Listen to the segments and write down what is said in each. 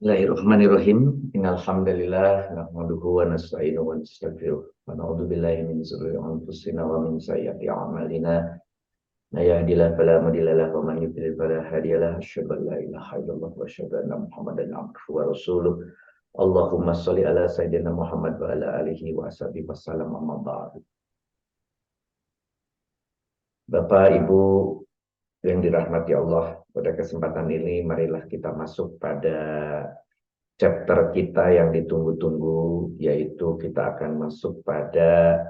Bismillahirrahmanirrahim. Innalhamdalillah nahmaduhu wa nasta'inuhu wa nastaghfiruh. Wa na'udzu billahi min shururi anfusina wa min sayyiati a'malina. May yahdihillahu fala mudilla lahu wa man yudlil fala hadiya lahu. Asyhadu an la ilaha illallah wa asyhadu anna Muhammadan abduhu wa rasuluh. Allahumma shalli ala sayyidina Muhammad wa ala alihi wa sahbihi wasallam, amma ba'du. Bapak, Ibu yang dirahmati Allah, pada kesempatan ini marilah kita masuk pada chapter kita yang ditunggu-tunggu, yaitu kita akan masuk pada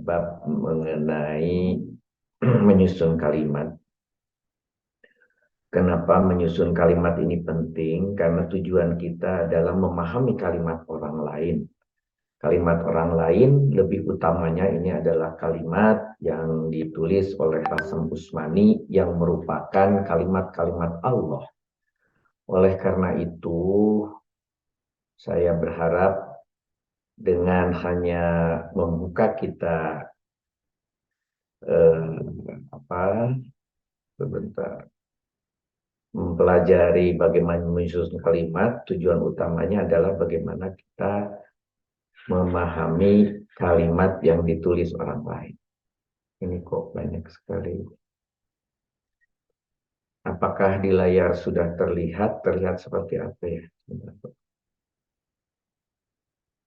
bab mengenai menyusun kalimat. Kenapa menyusun kalimat ini penting? Karena tujuan kita adalah memahami kalimat orang lain. Kalimat orang lain lebih utamanya ini adalah kalimat yang ditulis oleh Qasim Usmani yang merupakan kalimat-kalimat Allah. Oleh karena itu, saya berharap dengan hanya membuka kita mempelajari bagaimana menyusun kalimat, tujuan utamanya adalah bagaimana kita memahami kalimat yang ditulis orang lain. Ini kok banyak sekali. Apakah di layar sudah terlihat? Terlihat seperti apa ya?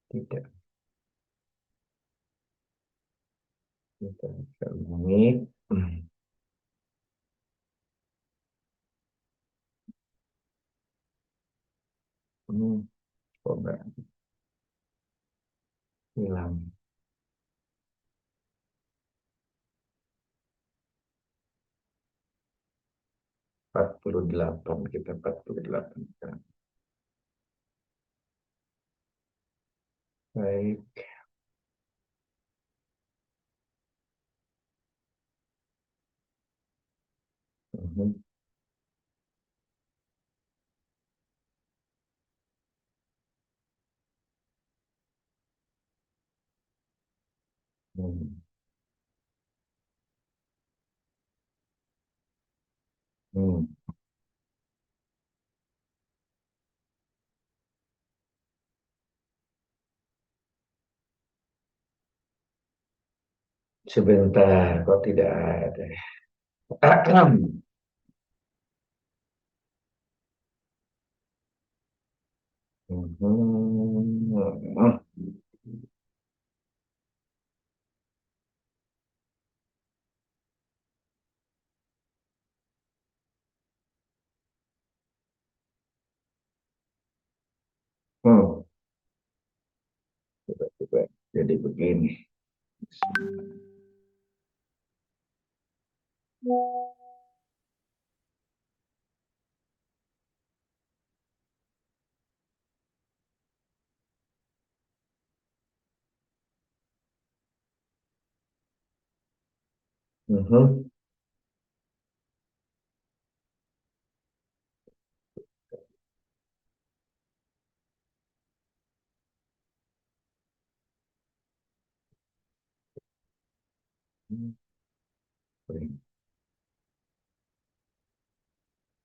Tidak. Kita ulangi. Coba hilang. 48, kita 48 kan. Baik. Sebentar, kok tidak ada. Coba-coba jadi begini.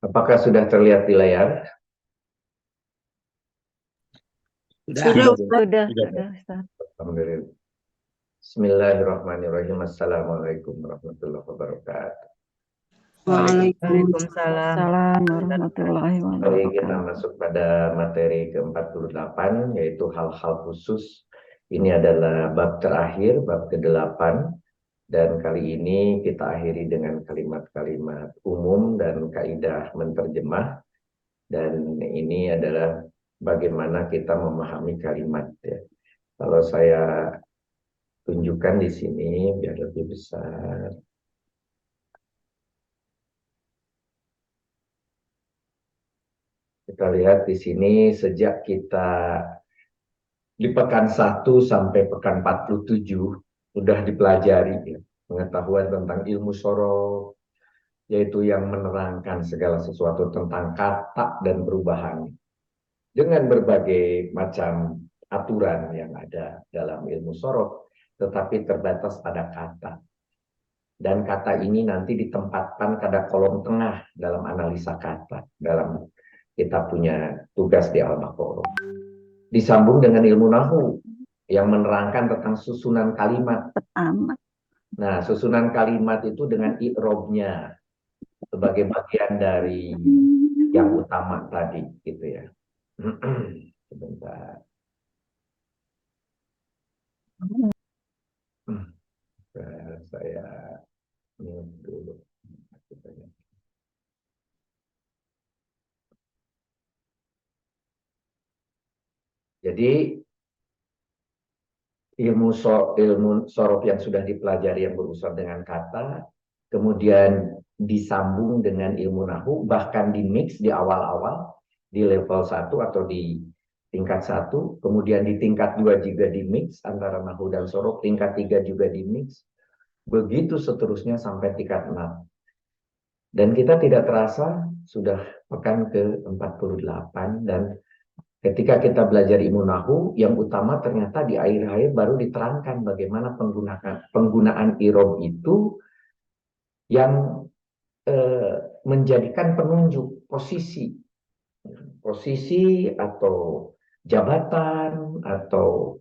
Apakah sudah terlihat di layar? Sudah. Alhamdulillah. Bismillahirrahmanirrahim. Assalamualaikum warahmatullahi wabarakatuh. Waalaikumsalam warahmatullahi Mari kita wabarakatuh. masuk pada materi ke-48, yaitu hal-hal khusus. Ini adalah bab terakhir, bab ke-8. Dan kali ini kita akhiri dengan kalimat-kalimat umum dan kaidah menterjemah. Dan ini adalah bagaimana kita memahami kalimat. Ya. Kalau saya tunjukkan di sini biar lebih besar. Kita lihat di sini sejak kita di pekan 1 sampai pekan 47 sudah dipelajari ya, pengetahuan tentang ilmu sorof, yaitu yang menerangkan segala sesuatu tentang kata dan perubahan dengan berbagai macam aturan yang ada dalam ilmu sorof, tetapi terbatas pada kata. Dan kata ini nanti ditempatkan pada kolom tengah dalam analisa kata, dalam kita punya tugas di Al-Baqarah. Disambung dengan ilmu nahu yang menerangkan tentang susunan kalimat. Amat. Nah, susunan kalimat itu dengan i'robnya sebagai bagian dari yang utama tadi, gitu ya. Sebentar. Saya mute dulu. Jadi ilmu sorof yang sudah dipelajari yang berurusan dengan kata, kemudian disambung dengan ilmu nahu, bahkan di mix di awal-awal di level 1 atau di tingkat 1, kemudian di tingkat 2 juga di mix antara nahu dan sorof, tingkat 3 juga di mix, begitu seterusnya sampai tingkat 6. Dan kita tidak terasa sudah pekan ke-48, dan ketika kita belajar ilmu nahu, yang utama ternyata di akhir-akhir baru diterangkan bagaimana penggunaan irob itu yang menjadikan penunjuk posisi atau jabatan atau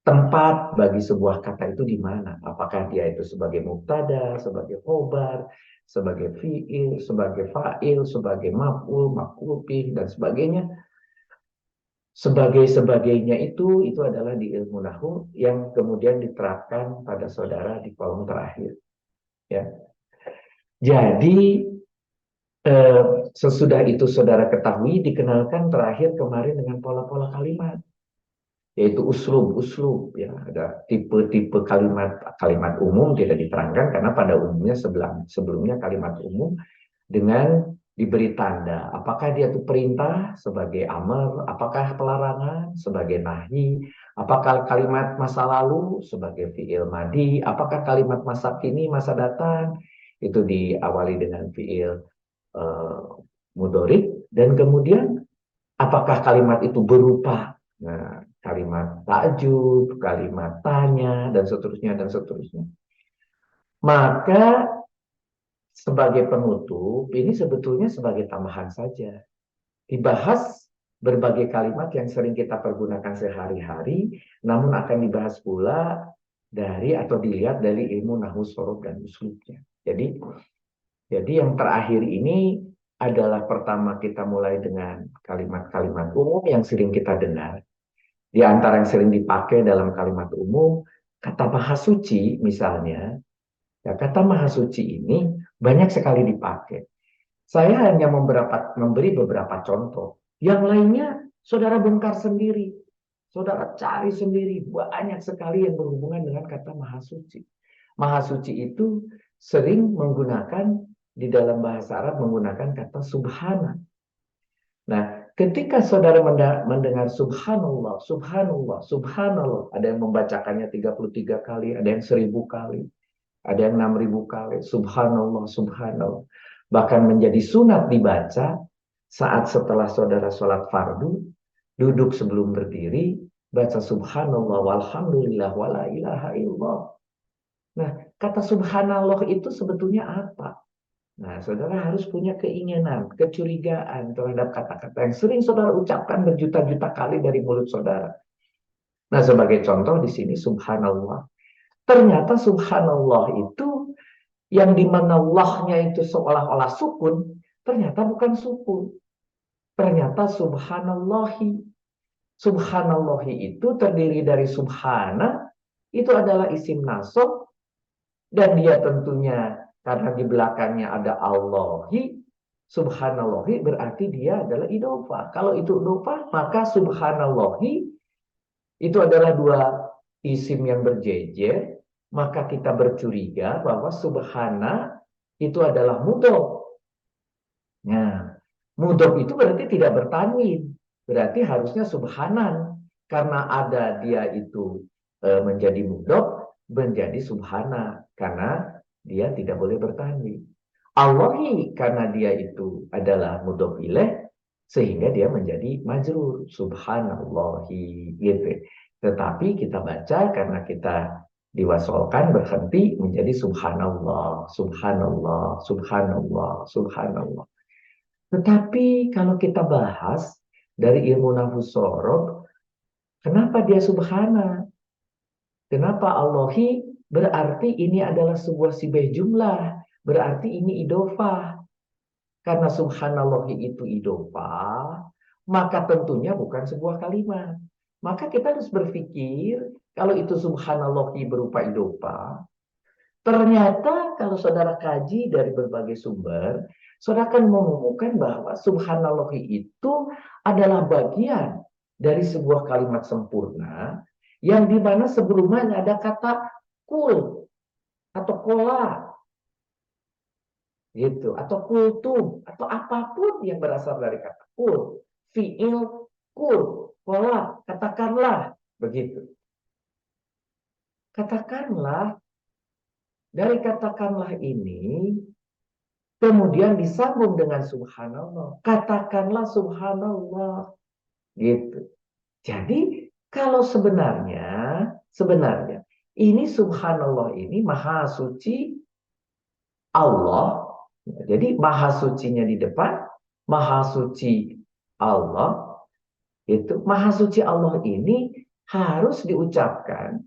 tempat bagi sebuah kata itu di mana. Apakah dia itu sebagai mubtada, sebagai khobar, sebagai fi'il, sebagai fa'il, sebagai maf'ul, maf'ul bih, dan sebagainya. Sebagainya itu adalah di ilmu nahu yang kemudian diterapkan pada saudara di kolom terakhir. Ya. Jadi sesudah itu saudara ketahui, dikenalkan terakhir kemarin dengan pola-pola kalimat, yaitu uslub ya. Ada tipe-tipe kalimat umum tidak diterangkan karena pada umumnya sebelumnya kalimat umum dengan diberi tanda, apakah dia itu perintah sebagai amar, apakah pelarangan sebagai nahi, apakah kalimat masa lalu sebagai fi'il madi, apakah kalimat masa kini, masa datang itu diawali dengan fi'il mudhorik, dan kemudian apakah kalimat itu berupa kalimat takjub, kalimat tanya, dan seterusnya dan seterusnya. Maka sebagai penutup, ini sebetulnya sebagai tambahan saja. Dibahas berbagai kalimat yang sering kita pergunakan sehari-hari, namun akan dibahas pula dari atau dilihat dari ilmu nahwu sorof dan uslubnya. Jadi yang terakhir ini adalah pertama kita mulai dengan kalimat-kalimat umum yang sering kita dengar. Di antara yang sering dipakai dalam kalimat umum, kata maha suci misalnya. Ya, kata maha suci ini banyak sekali dipakai. Saya hanya memberi beberapa contoh. Yang lainnya saudara bongkar sendiri. Saudara cari sendiri. Banyak sekali yang berhubungan dengan kata maha suci. Maha suci itu sering menggunakan di dalam bahasa Arab menggunakan kata subhana. Nah, ketika saudara mendengar subhanallah, subhanallah, subhanallah, ada yang membacakannya 33 kali, ada yang 1000 kali. Ada yang 6.000 kali, subhanallah, subhanallah. Bahkan menjadi sunat dibaca saat setelah saudara sholat fardu, duduk sebelum berdiri, baca subhanallah, walhamdulillah, wala ilaha illallah. Nah, kata subhanallah itu sebetulnya apa? Nah, saudara harus punya keinginan, kecurigaan terhadap kata-kata yang sering saudara ucapkan berjuta-juta kali dari mulut saudara. Nah, sebagai contoh di sini subhanallah. Ternyata subhanallah itu yang dimana Allahnya itu seolah-olah sukun, ternyata bukan sukun. Ternyata subhanallahi. Subhanallahi itu terdiri dari subhana, itu adalah isim nasab, dan dia tentunya karena di belakangnya ada Allahi, subhanallahi berarti dia adalah idhofah. Kalau itu idhofah, maka subhanallahi itu adalah dua isim yang berjejer, maka kita bercuriga bahwa subhana itu adalah mudhof. Nah, mudhof itu berarti tidak bertanwin. Berarti harusnya subhanan. Karena ada dia itu menjadi mudhof, menjadi subhana. Karena dia tidak boleh bertanwin. Allahi karena dia itu adalah mudhof ilaih, sehingga dia menjadi majrur. Subhanallahi gitu. Tetapi kita baca karena kita diwasolkan berhenti menjadi subhanallah, subhanallah, subhanallah, subhanallah. Tetapi kalau kita bahas dari ilmu nafus sorob, kenapa dia subhana? Kenapa Allahi? Berarti ini adalah sebuah sibeh jumlah. Berarti ini idofah. Karena subhanallahi itu idofah, maka tentunya bukan sebuah kalimat. Maka kita harus berpikir, kalau itu subhanallahi berupa idofah, ternyata kalau saudara kaji dari berbagai sumber, saudara akan menemukan bahwa subhanallahi itu adalah bagian dari sebuah kalimat sempurna, yang dimana sebelumnya ada kata kul atau kola gitu, atau kultum, atau apapun yang berasal dari kata kul, fiil, kul, kola, katakanlah, begitu. Katakanlah, dari katakanlah ini, kemudian disambung dengan subhanallah. Katakanlah subhanallah, gitu. Jadi, kalau sebenarnya, ini subhanallah ini maha suci Allah. Jadi maha sucinya di depan, maha suci Allah, itu maha suci Allah ini harus diucapkan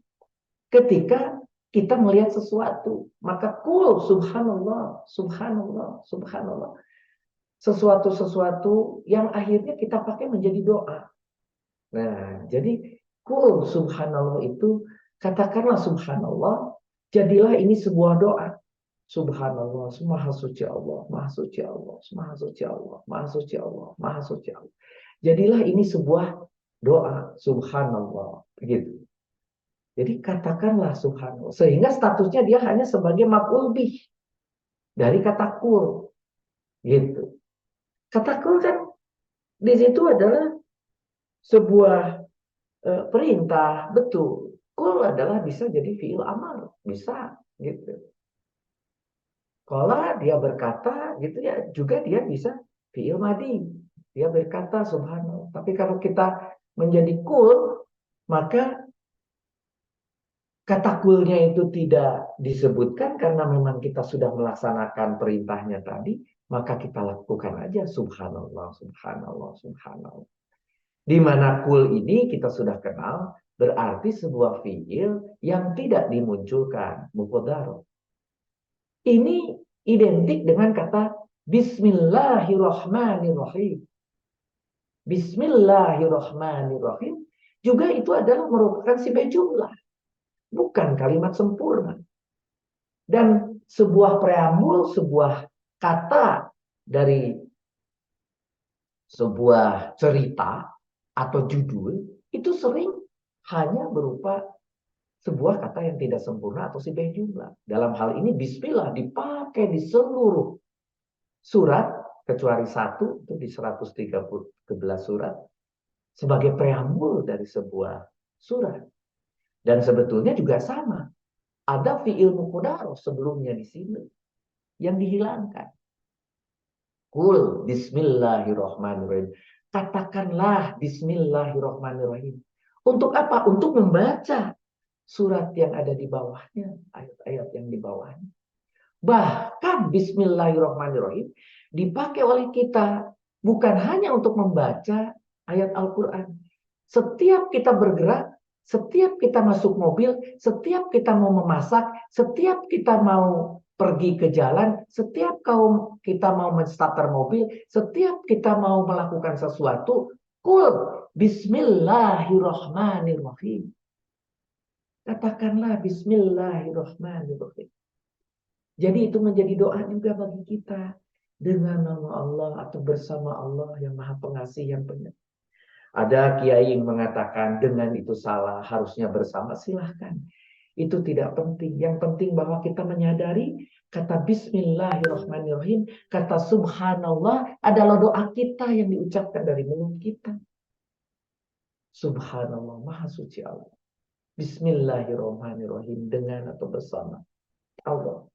ketika kita melihat sesuatu. Maka kul subhanallah, subhanallah, subhanallah. Sesuatu-sesuatu yang akhirnya kita pakai menjadi doa. Nah, jadi kul subhanallah itu, katakanlah subhanallah, jadilah ini sebuah doa. Subhanallah, maha suci Allah, maha suci Allah, maha suci Allah, maha suci Allah, maha suci Allah. Jadilah ini sebuah doa, subhanallah, begitu. Jadi katakanlah subhanallah, sehingga statusnya dia hanya sebagai maf'ul bih dari kata kul, gitu. Kata kul kan di situ adalah sebuah perintah, betul. Kul adalah bisa jadi fiil amar, bisa, gitu. Kalau dia berkata gitu ya, juga dia bisa fi'il madi. Dia berkata subhanallah. Tapi kalau kita menjadi kul, maka kata kulnya itu tidak disebutkan karena memang kita sudah melaksanakan perintahnya tadi, maka kita lakukan aja subhanallah, subhanallah, subhanallah. Di mana kul ini kita sudah kenal berarti sebuah fi'il yang tidak dimunculkan, muqaddar. Ini identik dengan kata Bismillahirrahmanirrahim. Bismillahirrahmanirrahim juga itu adalah merupakan sibah jumlah, bukan kalimat sempurna. Dan sebuah preambul, sebuah kata dari sebuah cerita atau judul itu sering hanya berupa sebuah kata yang tidak sempurna atau sibah jumlah. Dalam hal ini bismillah dipakai di seluruh surat kecuali satu, itu di 113 surat sebagai preambul dari sebuah surat. Dan sebetulnya juga sama. Ada fi'il muqaddar sebelumnya di sini yang dihilangkan. Kul bismillahirrahmanirrahim. Katakanlah bismillahirrahmanirrahim. Untuk apa? Untuk membaca surat yang ada di bawahnya, ayat-ayat yang di bawahnya. Bahkan bismillahirrahmanirrahim dipakai oleh kita bukan hanya untuk membaca ayat Al-Quran. Setiap kita bergerak, setiap kita masuk mobil, setiap kita mau memasak, setiap kita mau pergi ke jalan, setiap kita mau menstarter mobil, setiap kita mau melakukan sesuatu, kul bismillahirrahmanirrahim. Katakanlah bismillahirrahmanirrahim. Jadi itu menjadi doa juga bagi kita. Dengan nama Allah atau bersama Allah yang maha pengasih yang penyayang. Ada kiai yang mengatakan dengan itu salah, harusnya bersama, silahkan. Itu tidak penting. Yang penting bahwa kita menyadari kata bismillahirrahmanirrahim, kata subhanallah adalah doa kita yang diucapkan dari mulut kita. Subhanallah, maha suci Allah. Bismillahirrahmanirrahim, dengan atau bersama Allah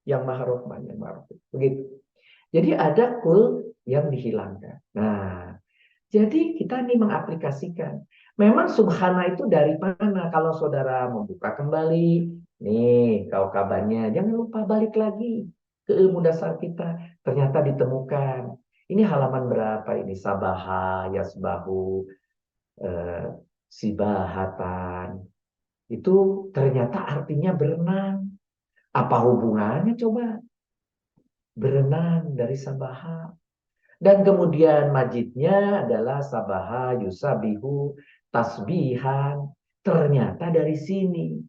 yang maha rahman, yang maha rahim. Begitu. Jadi ada kul yang dihilangkan. Nah, jadi kita ini mengaplikasikan. Memang subhana itu dari mana? Kalau saudara membuka kembali, nih kabarnya, jangan lupa balik lagi ke ilmu dasar kita. Ternyata ditemukan Ini halaman berapa ini? Sabaha, yasbahu, eh, sibahatan. Itu ternyata artinya berenang. Apa hubungannya coba? Berenang dari sabaha. Dan kemudian majidnya adalah sabaha, yusabihu, tasbihan. Ternyata dari sini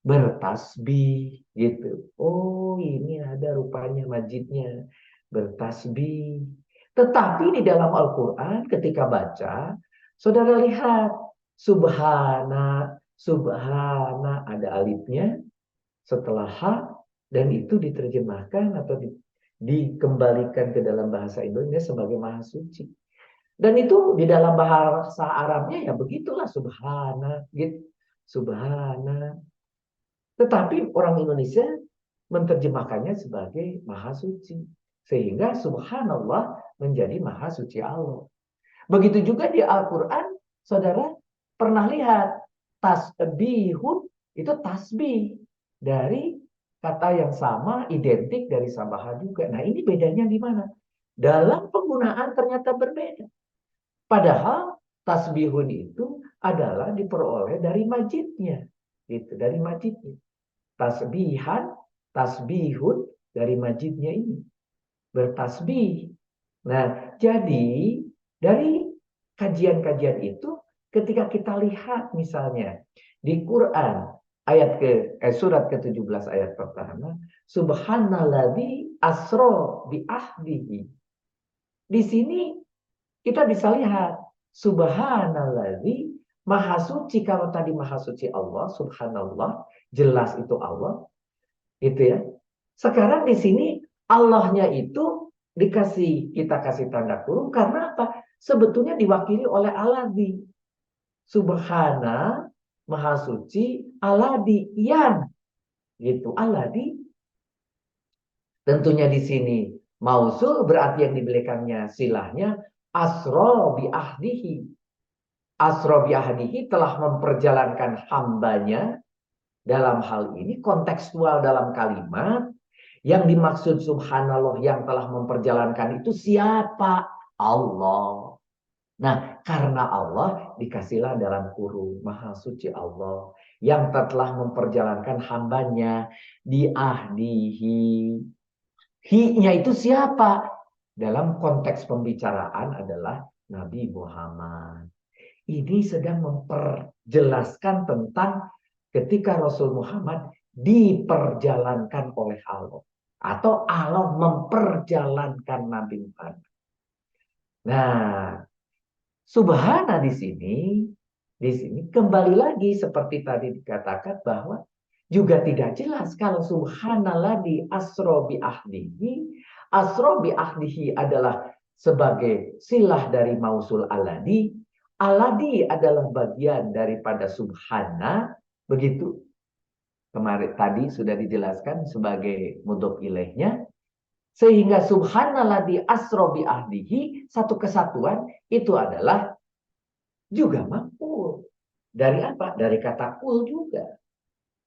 bertasbih gitu. Oh, ini ada rupanya majidnya bertasbih. Tetapi di dalam Al-Qur'an ketika baca, saudara lihat subhana, subhana ada alifnya setelah ha dan itu diterjemahkan atau dikembalikan ke dalam bahasa Indonesia sebagai maha suci. Dan itu di dalam bahasa Arabnya ya begitulah subhana gitu. Subhana. Tetapi orang Indonesia menerjemahkannya sebagai maha suci. Sehingga subhanallah menjadi maha suci Allah. Begitu juga di Al-Quran, saudara pernah lihat tasbihun itu tasbih dari kata yang sama, identik dari sabaha juga. Nah ini bedanya di mana? Dalam penggunaan ternyata berbeda. Padahal tasbihun itu adalah diperoleh dari majidnya. Gitu, dari majidnya. Tasbihan, tasbihun dari majidnya ini. Bertasbih. Nah, jadi dari kajian-kajian itu ketika kita lihat misalnya di Quran surat ke-17 ayat pertama, subhanalladzi asra bi ahdihi. Di sini kita bisa lihat subhanalladzi maha suci, kalau tadi maha suci Allah, subhanallah, jelas itu Allah, gitu ya. Sekarang di sini Allahnya itu kita kasih tanda kurung karena apa? Sebetulnya diwakili oleh Alladzi. Subhana, maha suci, Alladzi yang gitu. Alladzi tentunya di sini mausul berarti yang di belakangnya silahnya asro bi ahdihi. Asro bi ahdihi telah memperjalankan hambanya. Dalam hal ini kontekstual dalam kalimat yang dimaksud subhanallah yang telah memperjalankan itu siapa? Allah. Nah, karena Allah dikasihlah dalam kurung maha suci Allah yang telah memperjalankan hambanya di ahdihi. Hi-nya itu siapa? Dalam konteks pembicaraan adalah Nabi Muhammad. Ini sedang memperjelaskan tentang ketika Rasul Muhammad diperjalankan oleh Allah. Atau Allah memperjalankan Nabi Muhammad. Nah, subhana di sini kembali lagi seperti tadi dikatakan bahwa juga tidak jelas kalau subhanallah di asro bi ahdihi. Asro bi ahdihi adalah sebagai silah dari mausul aladi. Aladi adalah bagian daripada subhana, begitu. Kemarin tadi sudah dijelaskan sebagai mudhof ilaihnya. Sehingga subhanalladzi asra bi ahdihi, satu kesatuan itu adalah juga maf'ul. Dari apa? Dari kata kul juga.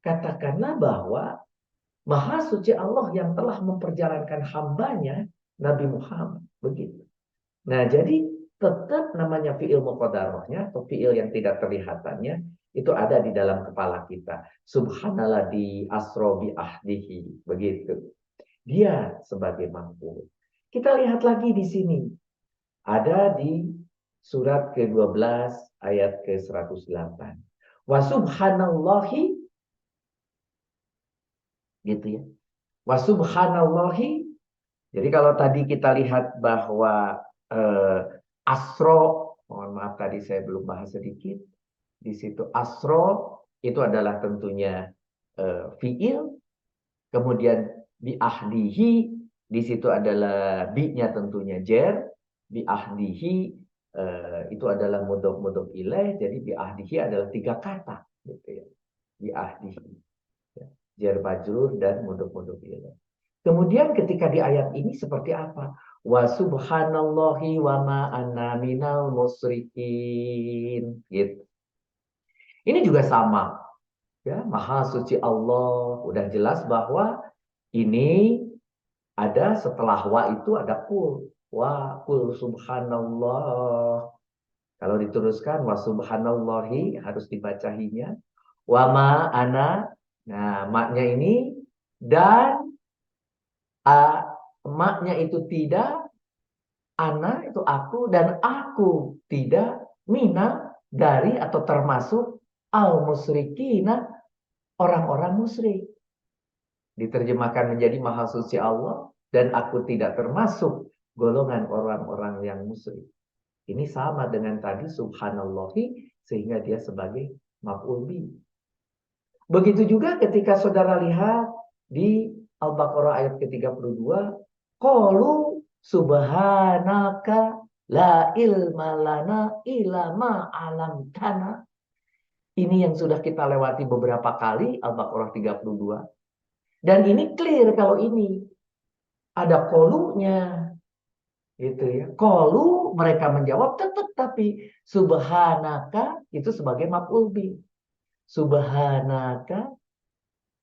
Katakanlah bahwa maha suci Allah yang telah memperjalankan hambanya Nabi Muhammad. Begitu. Nah, jadi tetap namanya fi'il muqaddarahnya atau fi'il yang tidak terlihatannya itu ada di dalam kepala kita. Subhanalladzi asra bi ahdihi. Begitu. Dia sebagai maf'ul. Kita lihat lagi di sini. Ada di surat ke-12 ayat ke-108. Wa subhanallahi gitu ya. Wa subhanallahi. Jadi kalau tadi kita lihat bahwa asro, mohon maaf tadi saya belum bahas sedikit. Di situ asro itu adalah tentunya fiil. Kemudian bi ahdihi di situ adalah bi-nya tentunya jer, bi ahdihi itu adalah mudhof ilaih, jadi bi ahdihi adalah 3 kata gitu ya. Bi ahdihi. Ya. Jar majrur dan mudhof ilaih. Kemudian ketika di ayat ini seperti apa? Wa subhanallahi wa ma anna minal musyrikin gitu. Ini juga sama. Ya, maha suci Allah. Udah jelas bahwa ini ada setelah wa itu ada kul. wa qul subhanallah. Kalau diteruskan wa subhanallahi harus dibaca hinya. Wa ma ana. Nah, maknya ini dan maknya itu tidak, ana itu aku, dan aku tidak mina dari atau termasuk al musyrikina orang-orang musyrik. Diterjemahkan menjadi maha suci Allah dan aku tidak termasuk golongan orang-orang yang musyrik. Ini sama dengan tadi subhanallahi sehingga dia sebagai maf'ul bih. Begitu juga ketika saudara lihat di Al-Baqarah ayat ke-32, qalu subhanaka la ilma lana illa ma 'allamtana. Ini yang sudah kita lewati beberapa kali Al-Baqarah 32. Dan ini clear kalau ini ada qalunya gitu ya. Qalu mereka menjawab tetap tapi subhanaka itu sebagai maf'ul bih. Subhanaka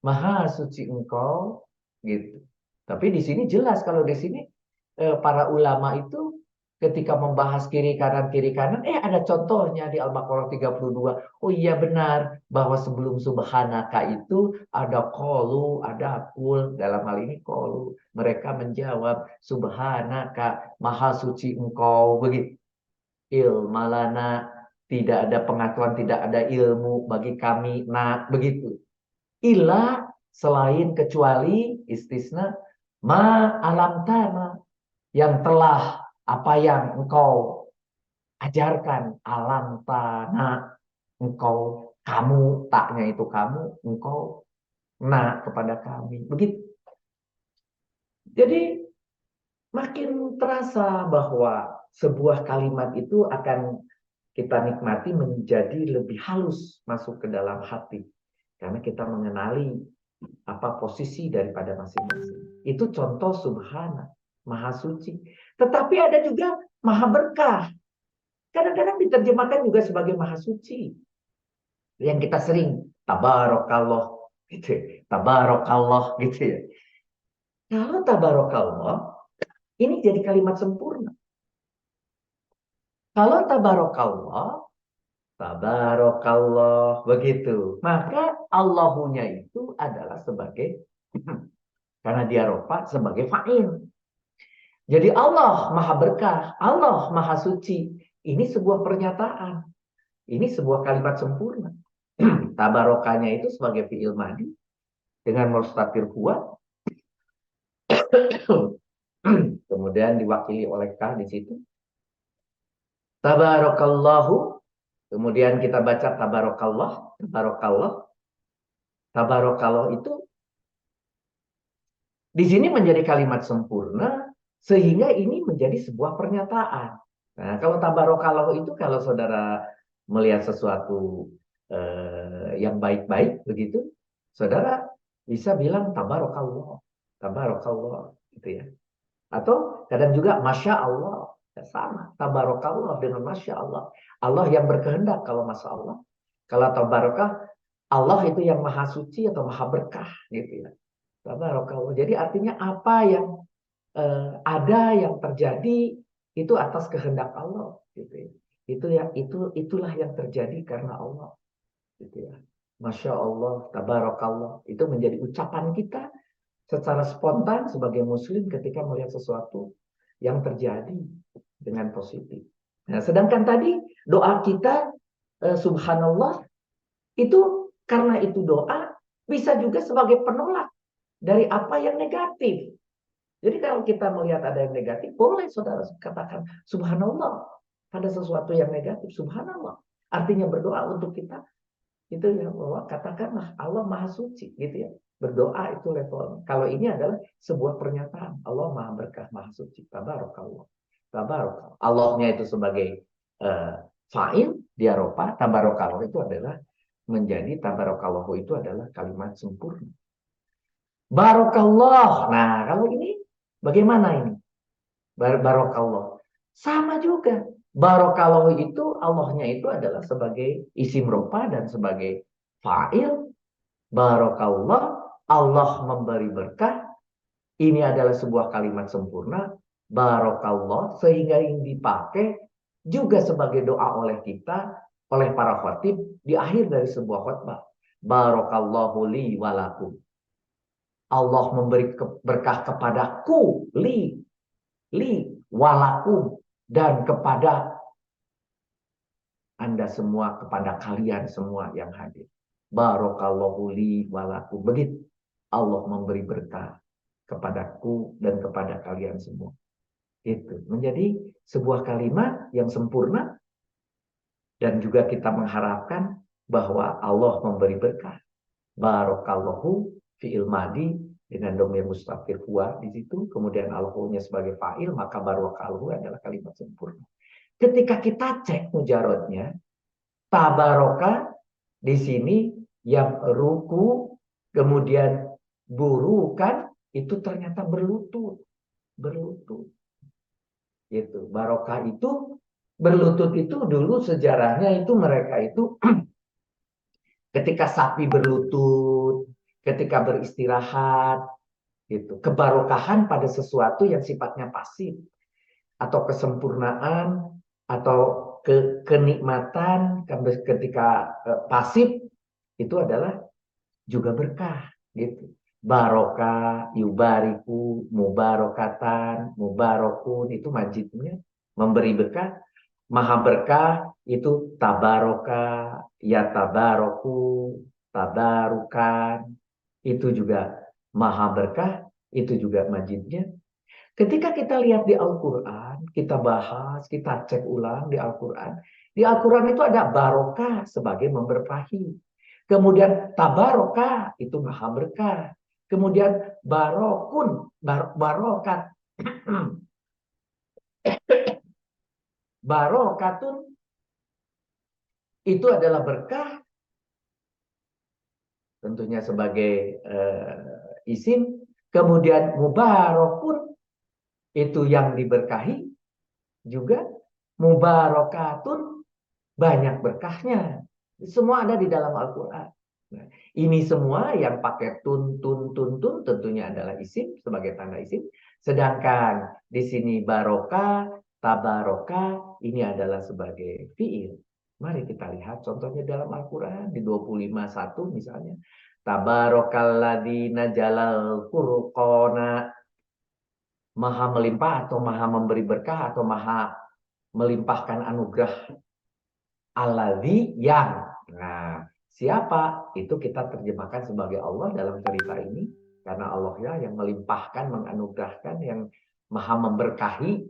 maha suci engkau gitu. Tapi di sini jelas kalau di sini para ulama itu ketika membahas kiri kanan ada contohnya di Al-Baqarah 32. Oh iya benar bahwa sebelum subhanaka itu ada qalu, ada qul, dalam hal ini qalu. Mereka menjawab subhanaka maha suci engkau begitu. Ilmalana tidak ada pengetahuan, tidak ada ilmu bagi kami begitu. Illa selain kecuali istisna ma alam tanah yang telah apa yang engkau ajarkan alam tanah engkau kamu taknya itu kamu engkau kepada kami begitu. Jadi makin terasa bahwa sebuah kalimat itu akan kita nikmati menjadi lebih halus masuk ke dalam hati karena kita mengenali apa posisi daripada masing-masing. Itu contoh subhana, maha suci. Tetapi ada juga maha berkah. Kadang-kadang diterjemahkan juga sebagai maha suci. Yang kita sering tabarakallah gitu ya. Tabarakallah gitu ya. Kalau tabarakallah ini jadi kalimat sempurna. Kalau tabarakallah begitu. Maka Allahunya itu adalah sebagai karena dia rofa sebagai fa'il. Jadi Allah maha berkah, Allah maha suci. Ini sebuah pernyataan. Ini sebuah kalimat sempurna. Tabarokahnya itu sebagai fi'il madi dengan mustatir huwa. Kemudian diwakili oleh kah di situ. Tabarakallahu. Kemudian kita baca tabarakallah, tabarakallah. Tabarakallah itu di sini menjadi kalimat sempurna sehingga ini menjadi sebuah pernyataan. Nah, kalau tabarakallah itu kalau saudara melihat sesuatu yang baik-baik begitu, saudara bisa bilang tabarakallah, tabarakallah gitu ya. Atau kadang juga masya Allah, sama tabarakallah dengan masya Allah. Allah yang berkehendak kalau masya Allah. Kalau tabarakah Allah itu yang maha suci atau maha berkah gitu ya. Tabarakallah. Jadi artinya apa yang ada yang terjadi itu atas kehendak Allah gitu ya. Itulah yang terjadi karena Allah gitu ya. Masya Allah, tabarakallah. Itu menjadi ucapan kita secara spontan sebagai muslim ketika melihat sesuatu yang terjadi dengan positif. Nah, sedangkan tadi doa kita subhanallah itu karena itu doa bisa juga sebagai penolak dari apa yang negatif. Jadi kalau kita melihat ada yang negatif, boleh saudara katakan subhanallah pada sesuatu yang negatif, subhanallah. Artinya berdoa untuk kita itu ya bahwa katakanlah Allah maha suci gitu ya. Berdoa itu level. Kalau ini adalah sebuah pernyataan Allah maha berkah, maha suci. Tabarakallah. Tabarakallah. Allahnya itu sebagai fa'il, dia ropa. Tabarakallah itu adalah menjadi tabarakallah itu adalah kalimat sempurna. Barokallah. Nah, kalau ini bagaimana ini? Barokallah. Sama juga. Barokallah itu Allahnya itu adalah sebagai isim ropa dan sebagai fa'il. Barokallah. Allah memberi berkah. Ini adalah sebuah kalimat sempurna. Barokallah, sehingga yang dipakai juga sebagai doa oleh kita, oleh para khatib di akhir dari sebuah khutbah. Barakallahu li walakum. Allah memberi berkah kepadaku, walakum, dan kepada Anda semua, kepada kalian semua yang hadir. Barakallahu li walakum. Begitu Allah memberi berkah kepadaku dan kepada kalian semua. Itu menjadi sebuah kalimat yang sempurna, dan juga kita mengharapkan bahwa Allah memberi berkah. Barakallahu fi'il madi dengan domir mustafir huwa di situ, kemudian alhunya sebagai fa'il, maka barakallahu adalah kalimat sempurna. Ketika kita cek mujarodnya, tabaraka di sini yang ruku kemudian burukan itu ternyata berlutut. Gitu. Barokah itu berlutut itu dulu sejarahnya itu mereka itu ketika sapi berlutut, ketika beristirahat, gitu. Kebarokahan pada sesuatu yang sifatnya pasif atau kesempurnaan atau kenikmatan ketika pasif itu adalah juga berkah, gitu. Barokah, yubariku, mubarokatan, mubarokun, itu majidnya memberi berkah. Maha berkah itu tabaroka, ya tabaroku, tabarukan, itu juga maha berkah, itu juga majidnya. Ketika kita lihat di Al-Quran, kita bahas, kita cek ulang di Al-Quran. Di Al-Quran itu ada barokah sebagai memberkahi. Kemudian tabarokah itu maha berkah. Kemudian barokun, barokat, barokatun itu adalah berkah. Tentunya sebagai isim. Kemudian mubarokun itu yang diberkahi. Juga mubarokatun banyak berkahnya. Semua ada di dalam Al-Quran. Nah, ini semua yang pakai tun tentunya adalah isim sebagai tanda isim. Sedangkan di sini barokah, tabarokah ini adalah sebagai fiil. Mari kita lihat contohnya dalam Al-Quran di 25:1 misalnya. Tabarakalladzi najalal furqana. Maha melimpah atau maha memberi berkah atau maha melimpahkan anugerah. Alladzi yang. Nah, siapa? Itu kita terjemahkan sebagai Allah dalam cerita ini. Karena Allah ya yang melimpahkan, menganugerahkan, yang maha memberkahi.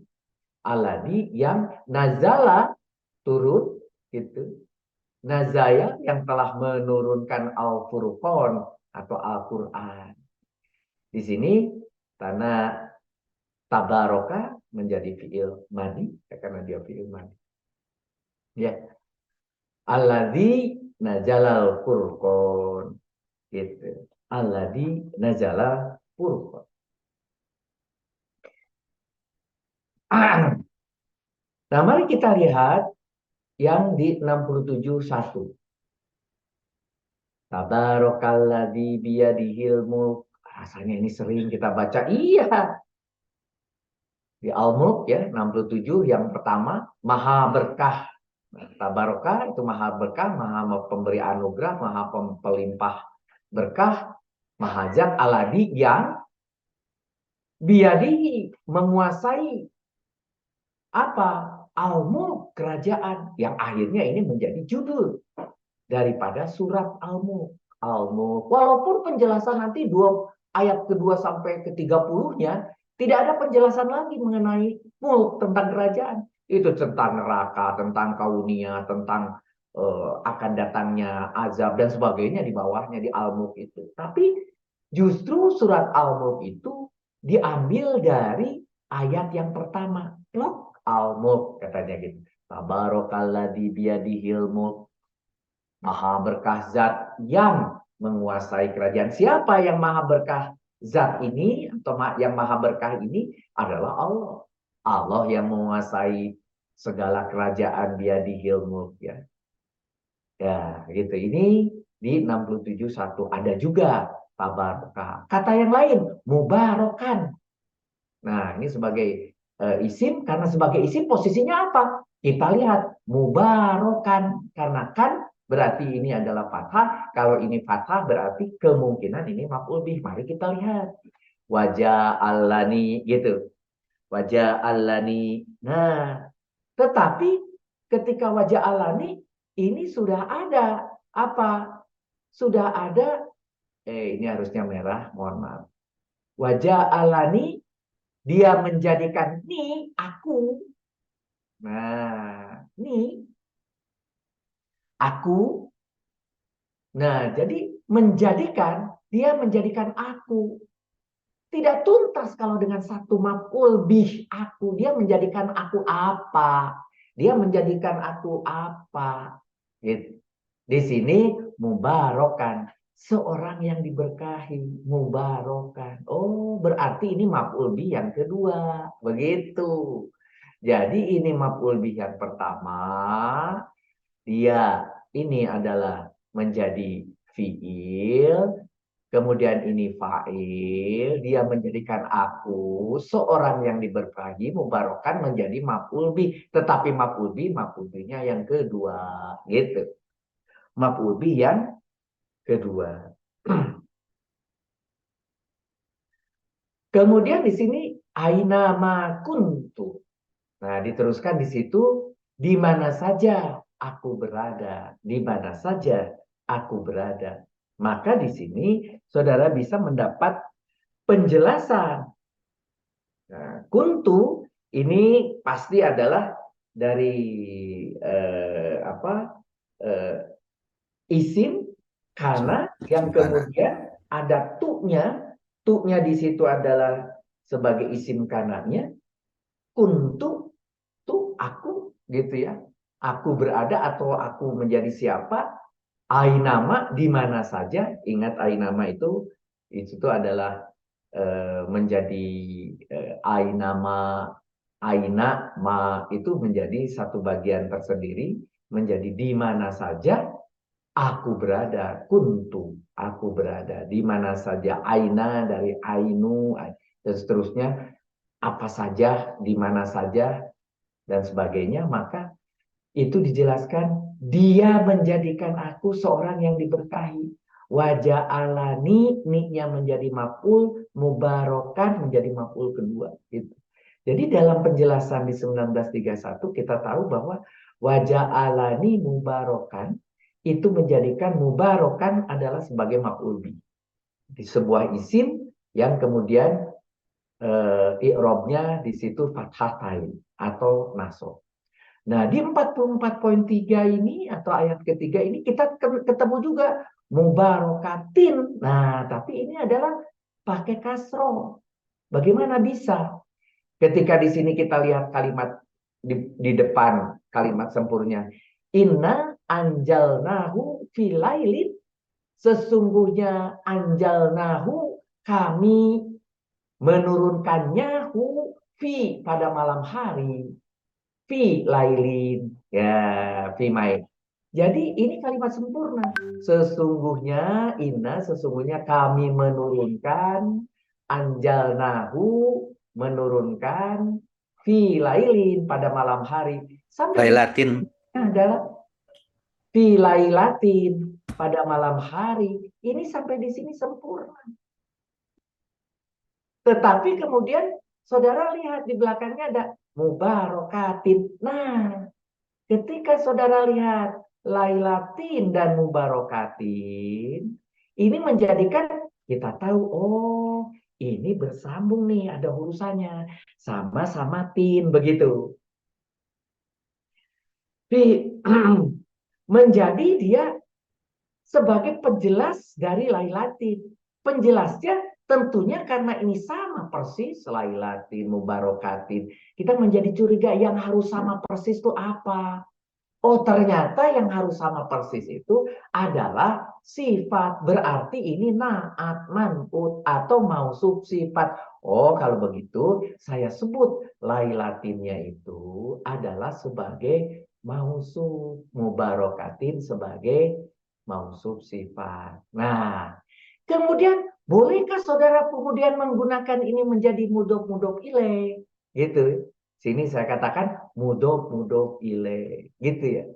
Alladzi yang nazala turun gitu. Nazaya yang telah menurunkan Al-Furqan atau Al-Quran. Di sini karena tabaroka menjadi fiil madi karena dia fiil madi. Ya. Alladzi najalal furqan. Gitu. Alladzi najalal furqan. Nah, mari kita lihat yang di 67:1. Tabarakalladzi biyadihil mulk. Rasanya ini sering kita baca. Iya. Di Al-Mulk ya, 67 yang pertama, maha berkah. Tabarokah itu maha berkah, maha pemberi anugerah, maha pelimpah berkah, maha zat aladi yang biadihi menguasai apa? Al-Mulk, kerajaan, yang akhirnya ini menjadi judul daripada surat Al-Mulk. Al-Mulk. Walaupun penjelasan nanti ayat kedua sampai ke-30-nya tidak ada penjelasan lagi mengenai mulk, tentang kerajaan. Itu tentang neraka, tentang kaunia, tentang akan datangnya azab dan sebagainya di bawahnya di Al-Mulk itu. Tapi justru surat Al-Mulk itu diambil dari ayat yang pertama. Plok Al-Mulk katanya gitu. Tabarakalladzi biyadihil mulk. Maha berkah zat yang menguasai kerajaan. Siapa yang maha berkah zat ini atau yang maha berkah ini adalah Allah. Allah yang menguasai segala kerajaan, dia di mulk ya. Ya, gitu. Ini di 67:1 ada juga tabarokah. Kata yang lain, mubarokan. Nah, ini sebagai isim, karena sebagai isim posisinya apa? Kita lihat mubarokan, karena kan berarti ini adalah fathah. Kalau ini fathah berarti kemungkinan ini maf'ul bih. Mari kita lihat. Wajah alani gitu. Wajah alani. Nah, tetapi ketika wajah alani ini sudah ada apa? Sudah ada ini harusnya merah, mohon maaf. Wajah alani dia menjadikan ni aku. Nah, ni aku. Nah, jadi dia menjadikan aku. Tidak tuntas kalau dengan satu maf'ul bih aku. Dia menjadikan aku apa? Dia menjadikan aku apa? Gitu. Di sini mubarokan. Seorang yang diberkahi. Mubarokan. Oh, berarti ini maf'ul bih yang kedua. Begitu. Jadi ini maf'ul bih yang pertama. Dia ini adalah menjadi fiil. Kemudian ini fa'il, dia menjadikan aku seorang yang diberkahi mubarokan menjadi maf'ul bih, tetapi maf'ul bihnya yang kedua, gitu. Maf'ul bih yang kedua. Kemudian di sini aina ma kuntu. Nah, diteruskan di situ di mana saja aku berada, di mana saja aku berada. Maka di sini saudara bisa mendapat penjelasan. Nah, kuntu ini pasti adalah dari eh, isim, karena yang kemudian ada tuknya di situ adalah sebagai isim kanannya. Kuntu tuh aku gitu ya, aku berada atau aku menjadi siapa. Ainama di mana saja. Ingat ainama itu adalah menjadi ainama, aina ma itu menjadi satu bagian tersendiri, menjadi di mana saja aku berada. Kuntu aku berada di mana saja. Aina dari ainu dan seterusnya, apa saja, di mana saja dan sebagainya. Maka itu dijelaskan dia menjadikan aku seorang yang diberkahi. Wajah alani, ni-nya menjadi maf'ul, mubarokan menjadi maf'ul kedua. Gitu. Jadi dalam penjelasan di 1931 kita tahu bahwa wajah alani mubarokan itu menjadikan mubarokan adalah sebagai maf'ul bih. Di sebuah isim yang kemudian i'robnya di situ fathatain atau nasab. Nah, di 44.3 ini atau ayat ketiga ini kita ketemu juga mubarokatin. Nah, tapi ini adalah pakai kasroh. Bagaimana bisa? Ketika di sini kita lihat kalimat di depan kalimat sempurnya. Inna anjalnahu filailin. Sesungguhnya anjalnahu, kami menurunkannya fi pada malam hari. Fi lailin, ya, fi mai. Jadi ini kalimat sempurna. Sesungguhnya sesungguhnya kami menurunkan, anjalnahu menurunkan, fi lailin pada malam hari. Sampai Lailatin. adalah fi lailatin pada malam hari. Ini sampai di sini sempurna. Tetapi kemudian saudara lihat di belakangnya ada mubarokatin. Nah, ketika saudara lihat lailatin dan mubarokatin, ini menjadikan kita tahu, oh ini bersambung nih, ada urusannya. Sama-sama tin, begitu. Menjadi dia sebagai penjelas dari lailatin. Penjelasnya tentunya karena ini sama persis, lailatin, mubarokatin. Kita menjadi curiga yang harus sama persis itu apa? Oh, ternyata yang harus sama persis itu adalah sifat. Berarti ini naat, man'ut, atau mausuf sifat. Oh, kalau begitu saya sebut lailatinnya itu adalah sebagai mausuf, mubarokatin sebagai mausuf sifat. Nah, kemudian bolehkah saudara kemudian menggunakan ini menjadi mudhof ilaih? Gitu. Sini saya katakan mudhof ilaih, gitu ya.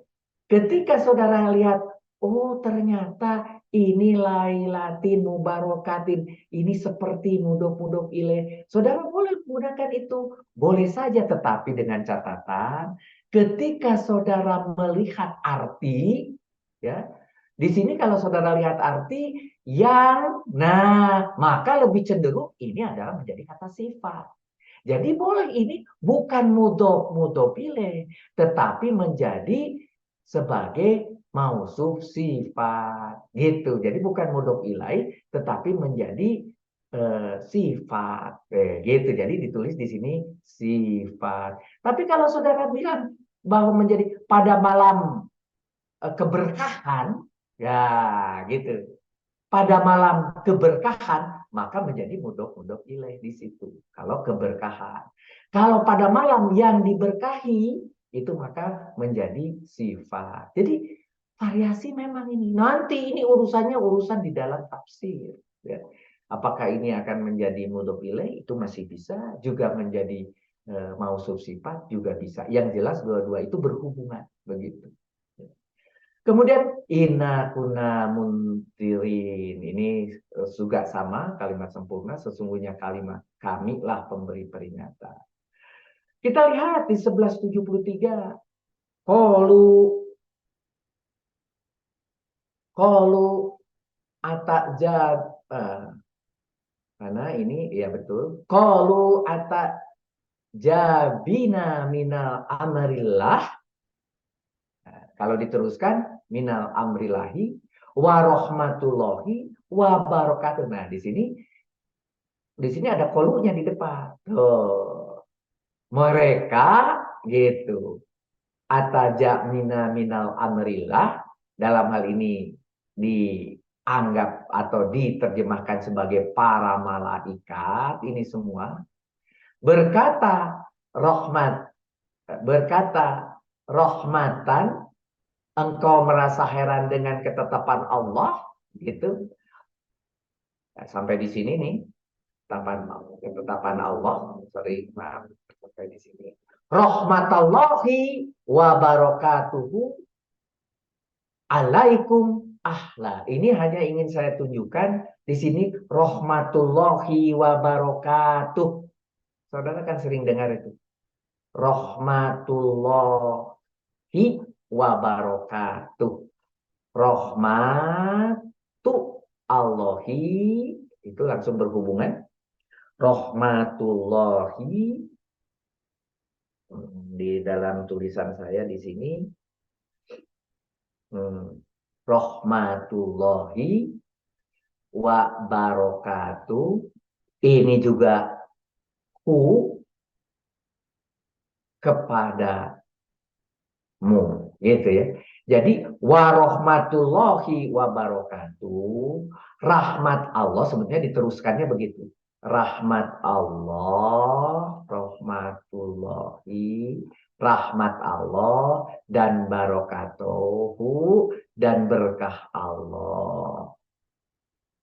Ketika saudara lihat, oh ternyata ini lailatin mubarakatin, ini seperti mudhof ilaih. Saudara boleh menggunakan itu, boleh saja, tetapi dengan catatan ketika saudara melihat arti, ya, di sini kalau saudara lihat arti yang, nah maka lebih cenderung ini adalah menjadi kata sifat. Jadi boleh ini bukan mudhof ilaih, tetapi menjadi sebagai mausuf sifat gitu. Jadi bukan mudhof ilaih, tetapi menjadi sifat gitu. Jadi ditulis di sini sifat. Tapi kalau saudara bilang bahwa menjadi pada malam keberkahan, ya gitu. Pada malam keberkahan, maka menjadi mudhof ilaih di situ. Kalau keberkahan. Kalau pada malam yang diberkahi, itu maka menjadi sifat. Jadi variasi memang ini. Nanti ini urusannya urusan di dalam tafsir. Ya. Apakah ini akan menjadi mudhof ilaih? Itu masih bisa. Juga menjadi mausuf sifat juga bisa. Yang jelas dua-dua itu berhubungan. Begitu. Kemudian inna kunna muntirin. Ini juga sama kalimat sempurna. Sesungguhnya kalimat kami lah pemberi peringatan. Kita lihat di 1173. Qalu atajab. Karena ini ya betul. Qalu atajabina minal amrillah. Kalau diteruskan minal amrillahi wa rahmatullahi wa barakatuh. Nah, di sini ada kolunya di depan. Tuh. Mereka gitu. Ataja minal amrillah, dalam hal ini dianggap atau diterjemahkan sebagai para malaikat ini semua berkata rahmatan. Engkau merasa heran dengan ketetapan Allah, gitu. Nah, sampai di sini nih, ketetapan Allah. Sorry, maaf, sampai di sini. Rahmatullahi wa barakatuhu alaikum ahla. Ini hanya ingin saya tunjukkan di sini rahmatullahi wa barakatuh. Saudara kan sering dengar itu. Rahmatullahi wa barakatuh. Rahmatu Allahi itu langsung berhubungan. Rahmatullahi di dalam tulisan saya di sini. Rahmatullahi wa barakatuh. Ini juga kepadamu, gitu ya. Jadi warahmatullahi wabarakatuh, rahmat Allah sebetulnya diteruskannya begitu. Rahmat Allah, rahmatullahi, rahmat Allah dan barakatuhu dan berkah Allah.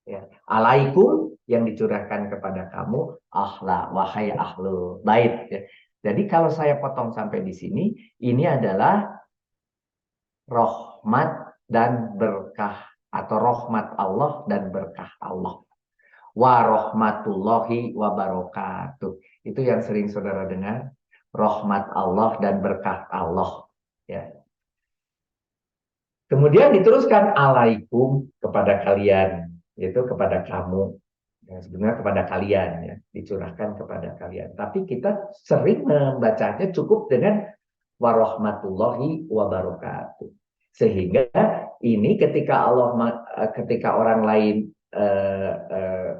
Ya. Alaikum yang dicurahkan kepada kamu, ahla wahai ahlul bait. Ya. Jadi kalau saya potong sampai di sini, ini adalah rahmat dan berkah atau rahmat Allah dan berkah Allah. Wa rahmatullahi wa barakatuh. Itu yang sering saudara dengar, rahmat Allah dan berkah Allah, ya. Kemudian diteruskan alaikum kepada kalian, yaitu kepada kamu. Ya, sebenarnya kepada kalian, ya, dicurahkan kepada kalian. Tapi kita sering membacanya cukup dengan warahmatullahi wabarakatuh. Sehingga ini ketika orang lain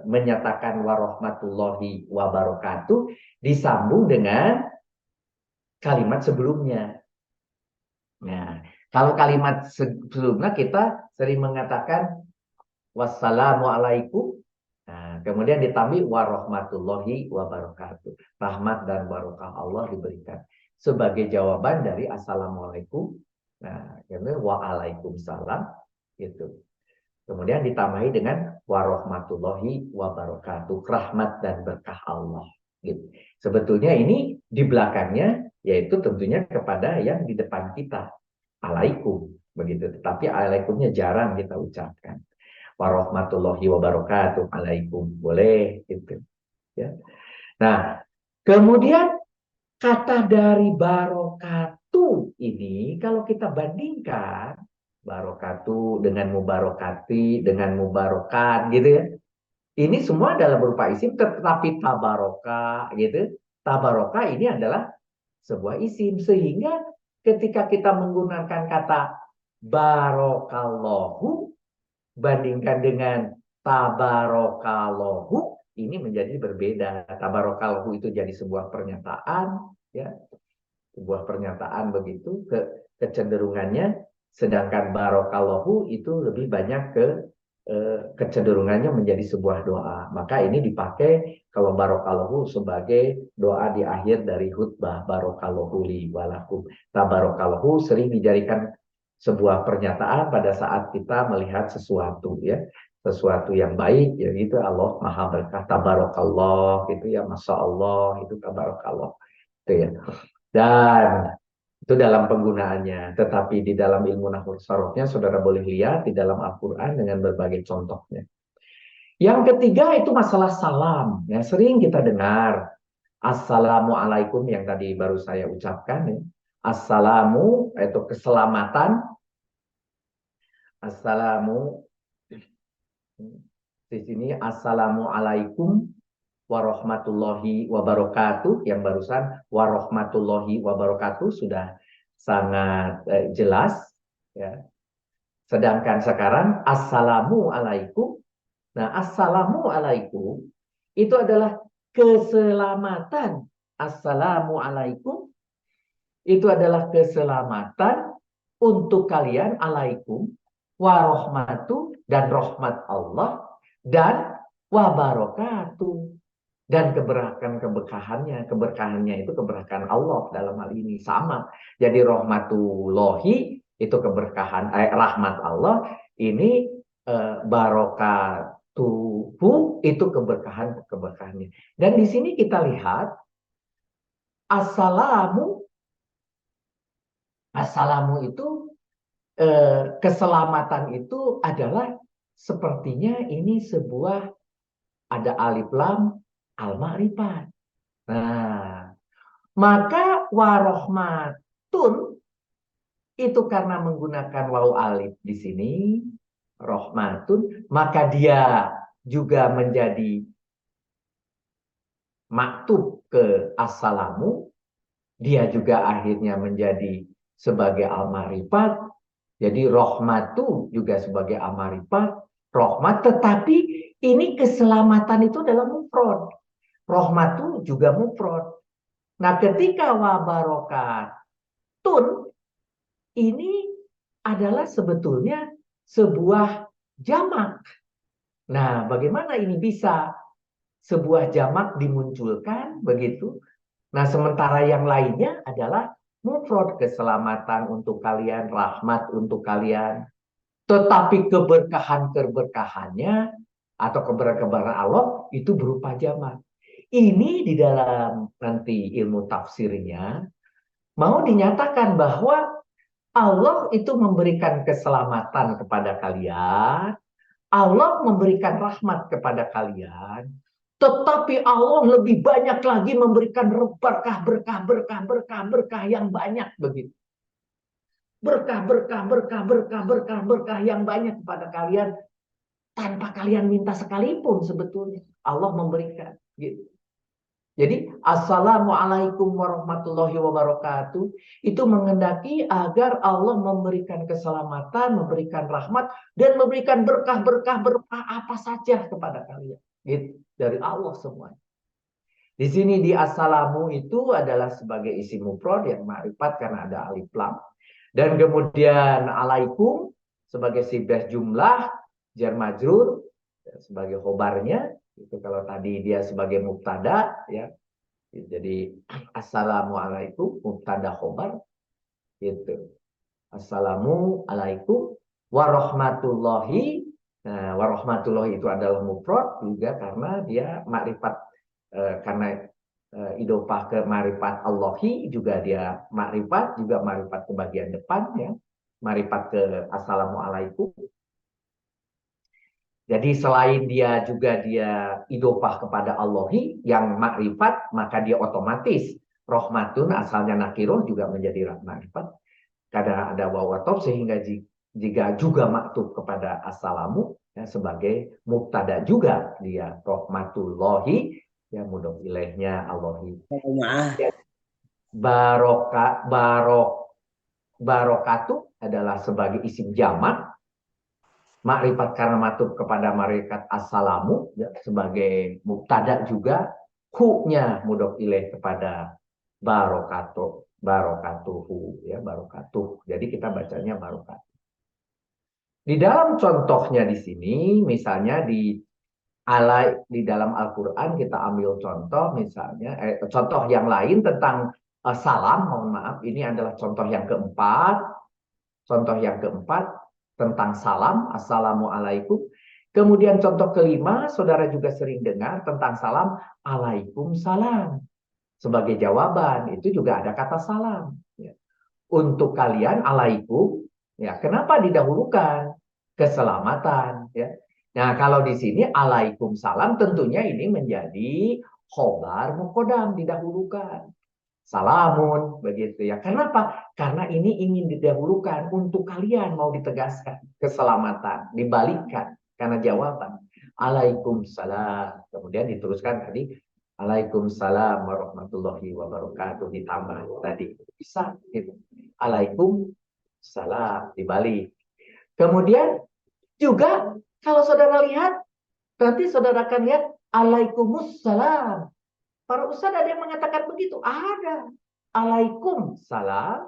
menyatakan warahmatullahi wabarakatuh disambung dengan kalimat sebelumnya. Nah, kalau kalimat sebelumnya kita sering mengatakan wassalamualaikum. Nah, kemudian ditambah warahmatullahi wabarakatuh. Rahmat dan barakah Allah diberikan sebagai jawaban dari assalamualaikum. Nah, kemudian waalaikumsalam gitu. Kemudian ditambahi dengan warahmatullahi wabarakatuh, rahmat dan berkah Allah. Gitu. Sebetulnya ini di belakangnya yaitu tentunya kepada yang di depan kita. Alaikum begitu. Tetapi alaikumnya jarang kita ucapkan. Warahmatullahi wabarakatuh. Alaikum boleh gitu ya. Nah, kemudian kata dari barokatu ini kalau kita bandingkan barokatu dengan mubarokati dengan mubarokan gitu ya. Ini semua adalah berupa isim tetapi tabaroka gitu. Tabaroka ini adalah sebuah isim sehingga ketika kita menggunakan kata barokallahu bandingkan dengan tabarokallahu ini menjadi berbeda. Tabarokallahu itu jadi sebuah pernyataan ya, sebuah pernyataan begitu kecenderungannya, sedangkan barokallahu itu lebih banyak kecenderungannya menjadi sebuah doa. Maka ini dipakai kalau barokallahu sebagai doa di akhir dari khutbah barokallahu li walakum. Tabarokallahu sering dijadikan sebuah pernyataan pada saat kita melihat sesuatu ya, sesuatu yang baik ya gitu, Allah maha berkah, tabarakallah gitu ya, masya Allah itu tabarakallah itu ya. Dan itu dalam penggunaannya, tetapi di dalam ilmu nahwu sarofnya saudara boleh lihat di dalam Al-Qur'an dengan berbagai contohnya. Yang ketiga itu masalah salam, yang sering kita dengar. Assalamualaikum yang tadi baru saya ucapkan ya. Assalamu itu keselamatan. Assalamu di sini assalamualaikum warahmatullahi wabarakatuh, yang barusan warahmatullahi wabarakatuh sudah sangat jelas ya. Sedangkan sekarang assalamualaikum. Nah, assalamualaikum itu adalah keselamatan. Assalamualaikum itu adalah keselamatan untuk kalian, alaikum warahmatu dan rahmat Allah dan wabarakatuh dan keberkahannya itu keberkahan Allah dalam hal ini sama. Jadi rahmatullahi itu keberkahan, rahmat Allah, ini barokatuhu itu keberkahannya. Dan di sini kita lihat assalamu itu keselamatan itu adalah sepertinya ini sebuah ada alif lam al-ma'rifat. Nah, maka warohmatun itu karena menggunakan waw alif di sini, rohmatun, maka dia juga menjadi maktub ke assalamu, dia juga akhirnya menjadi sebagai al-ma'rifat, jadi rohmatu juga sebagai al-ma'rifat, rohmat, tetapi ini keselamatan itu adalah mufrad. Rohmatu juga mufrad. Nah, ketika wabarokatun ini adalah sebetulnya sebuah jamak. Nah, bagaimana ini bisa sebuah jamak dimunculkan begitu? Nah, sementara yang lainnya adalah mufrad, keselamatan untuk kalian, rahmat untuk kalian. Tetapi keberkahannya atau keberkahan Allah itu berupa jamak. Ini di dalam nanti ilmu tafsirnya mau dinyatakan bahwa Allah itu memberikan keselamatan kepada kalian, Allah memberikan rahmat kepada kalian, tetapi Allah lebih banyak lagi memberikan berkah yang banyak begitu. Berkah yang banyak kepada kalian tanpa kalian minta sekalipun sebetulnya Allah memberikan gitu. Jadi assalamualaikum warahmatullahi wabarakatuh itu mengendaki agar Allah memberikan keselamatan, memberikan rahmat dan memberikan berkah apa saja kepada kalian gitu, dari Allah semuanya. Di sini di assalamu itu adalah sebagai isim mufrad yang ma'rifat karena ada alif lam. Dan kemudian alaikum sebagai sibah jumlah jar majrur sebagai khobarnya, itu kalau tadi dia sebagai mubtada ya. Jadi assalamualaikum mubtada khobar gitu. Assalamualaikum warahmatullahi. Nah, warahmatullahi itu adalah mufrad juga karena dia makrifat karena idofah ke marifat Allahi juga dia makrifat, juga marifat ke bagian depan ya. Marifat ke assalamualaikum. Jadi selain dia juga dia idofah kepada Allahi yang makrifat, maka dia otomatis rohmatun asalnya nakiroh juga menjadi makrifat. Kadang ada waw atop sehingga jika juga maktub kepada assalamu ya, sebagai mubtada juga dia rohmatullahi ya mudhof ilaihnya Allahi. Maaf. Barokatuh adalah sebagai isim jamak. Makrifat karena matub kepada malaikat assalamu ya, sebagai mubtada juga, hu-nya mudhof ilaih kepada barokatuhu ya barokatuh. Jadi kita bacanya barokatuh. Di dalam contohnya di sini misalnya di dalam Al-Qur'an kita ambil contoh misalnya contoh yang lain tentang salam, mohon maaf, ini adalah contoh yang keempat. Contoh yang keempat tentang salam, assalamualaikum. Kemudian contoh kelima, saudara juga sering dengar tentang salam, alaikumussalam. Sebagai jawaban, itu juga ada kata salam. Untuk kalian, alaikum. Ya, kenapa didahulukan? Keselamatan. Ya. Nah, kalau di sini, alaikumussalam, tentunya ini menjadi khobar muqaddam, didahulukan. Salamun begitu ya. Kenapa? Karena ini ingin didahulukan untuk kalian mau ditegaskan keselamatan, dibalikkan karena jawaban. Waalaikumsalam. Kemudian diteruskan tadi Waalaikumsalam warahmatullahi wabarakatuh ditambah tadi. Bisa gitu. Waalaikumsalam dibalik. Kemudian juga kalau saudara lihat nanti saudara akan lihat Alaikumussalam. Para ustadz ada yang mengatakan begitu? Ada. Alaikumussalam.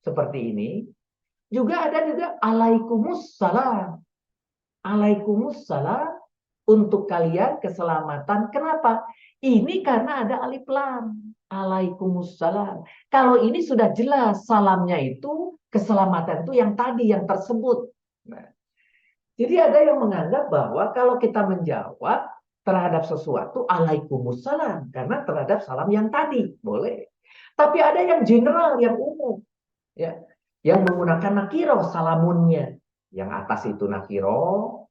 Seperti ini. Juga ada juga alaikumussalam. Alaikumussalam. Untuk kalian keselamatan. Kenapa? Ini karena ada alif lam. Alaikumussalam. Kalau ini sudah jelas. Salamnya itu, keselamatan itu yang tadi, yang tersebut. Nah, jadi ada yang menganggap bahwa kalau kita menjawab terhadap sesuatu alaikumussalam karena terhadap salam yang tadi boleh. Tapi ada yang general, yang umum, ya, yang menggunakan nakiro salamunnya. Yang atas itu nakiro,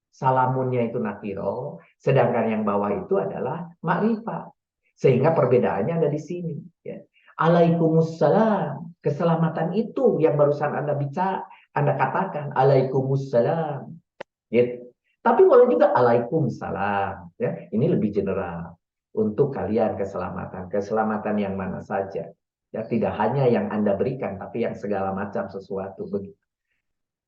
salamunnya itu nakiro, sedangkan yang bawah itu adalah makrifat. Sehingga perbedaannya ada di sini. Ya. Alaikumussalam, keselamatan itu yang barusan Anda bicara, Anda katakan alaikumussalam. Gitu. Tapi boleh juga Waalaikumsalam. Ya, ini lebih general untuk kalian keselamatan. Keselamatan yang mana saja. Ya, tidak hanya yang Anda berikan, tapi yang segala macam sesuatu begitu.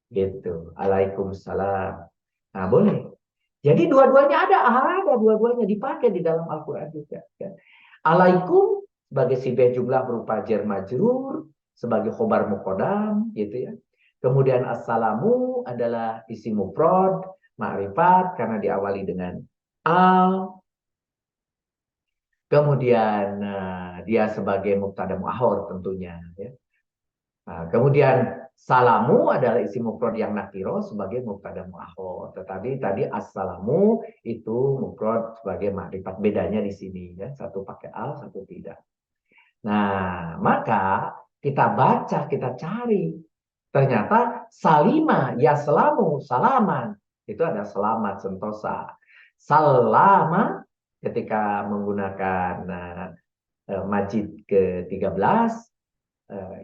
Gitu. Waalaikumsalam. Nah, boleh. Jadi dua-duanya ada dua-duanya dipakai di dalam Al-Qur'an juga. Ya. Alaikum sebagai sibeh jumlah berupa jar majrur, sebagai khobar muqaddam, gitu ya. Kemudian assalamu adalah isim mufrad, ma'rifat karena diawali dengan al. Kemudian dia sebagai mubtada mu'akhor tentunya. Ya. Nah, kemudian salamu adalah isim mufrad yang nakiro sebagai mubtada mu'akhor. Tetapi tadi assalamu itu mufrad sebagai ma'rifat. Bedanya di sini ya, satu pakai al, satu tidak. Nah, maka kita baca, kita cari. Ternyata salima ya selamu salaman itu ada selamat sentosa. Salama ketika menggunakan majid ke-13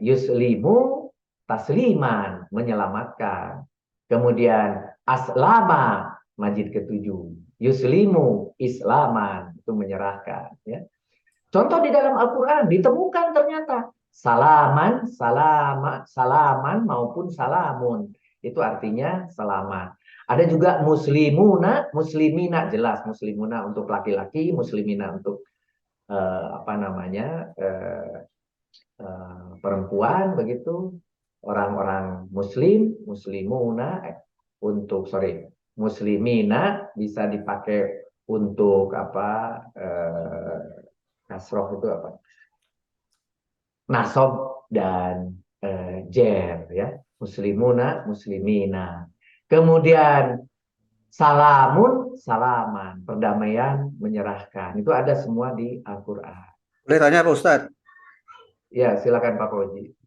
yuslimu tasliman menyelamatkan. Kemudian aslama majid ke-7 yuslimu islaman itu menyerahkan ya. Contoh di dalam Al-Qur'an ditemukan ternyata salaman, salaman maupun salamun. Itu artinya selamat. Ada juga muslimuna, muslimina jelas muslimuna untuk laki-laki, muslimina untuk perempuan begitu. Orang-orang muslim, muslimuna untuk muslimina bisa dipakai untuk nasroh itu apa? Nasob dan jer ya. Muslimuna, muslimina. Kemudian Salamun, salaman, perdamaian, menyerahkan. Itu ada semua di Al-Quran. Boleh tanya Pak Ustadz? Ya, silakan Pak Koji.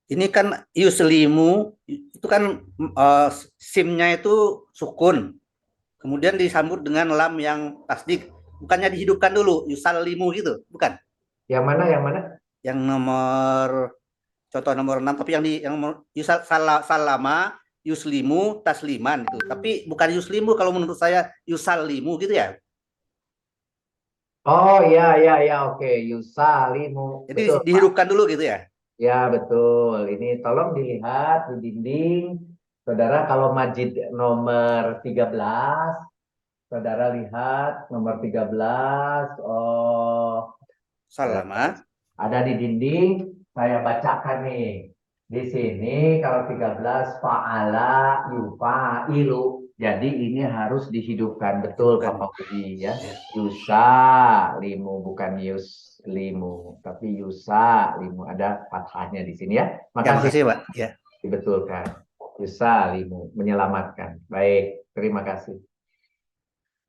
Ini kan yuslimu, itu kan simnya itu sukun. Kemudian disambut dengan lam yang tasdik. Bukannya dihidupkan dulu, yusallimu gitu, bukan? Yang mana, yang mana? Yang nomor, contoh nomor 6, tapi yang salama, yuslimu, tasliman itu. Tapi bukan yuslimu kalau menurut saya yusallimu gitu ya. Oh ya, oke. Yusalimu. Jadi Betul, Pak. dihidupkan dulu gitu ya. Ya, betul. Ini tolong dilihat di dinding. Saudara, kalau majid nomor 13, saudara lihat nomor 13. Oh, Salama. ada di dinding. Saya bacakan nih. Di sini kalau 13 fa'ala yufa'ilu. Jadi ini harus dihidupkan. Betul Hidupkan. Pak Budi ya. Ya. Yusalimu bukan yuslimu, tapi yusalimu, ada fathahnya di sini ya. Ya, makasih Pak. Ya. Dibetulkan. Yusalimu, menyelamatkan. Baik, terima kasih.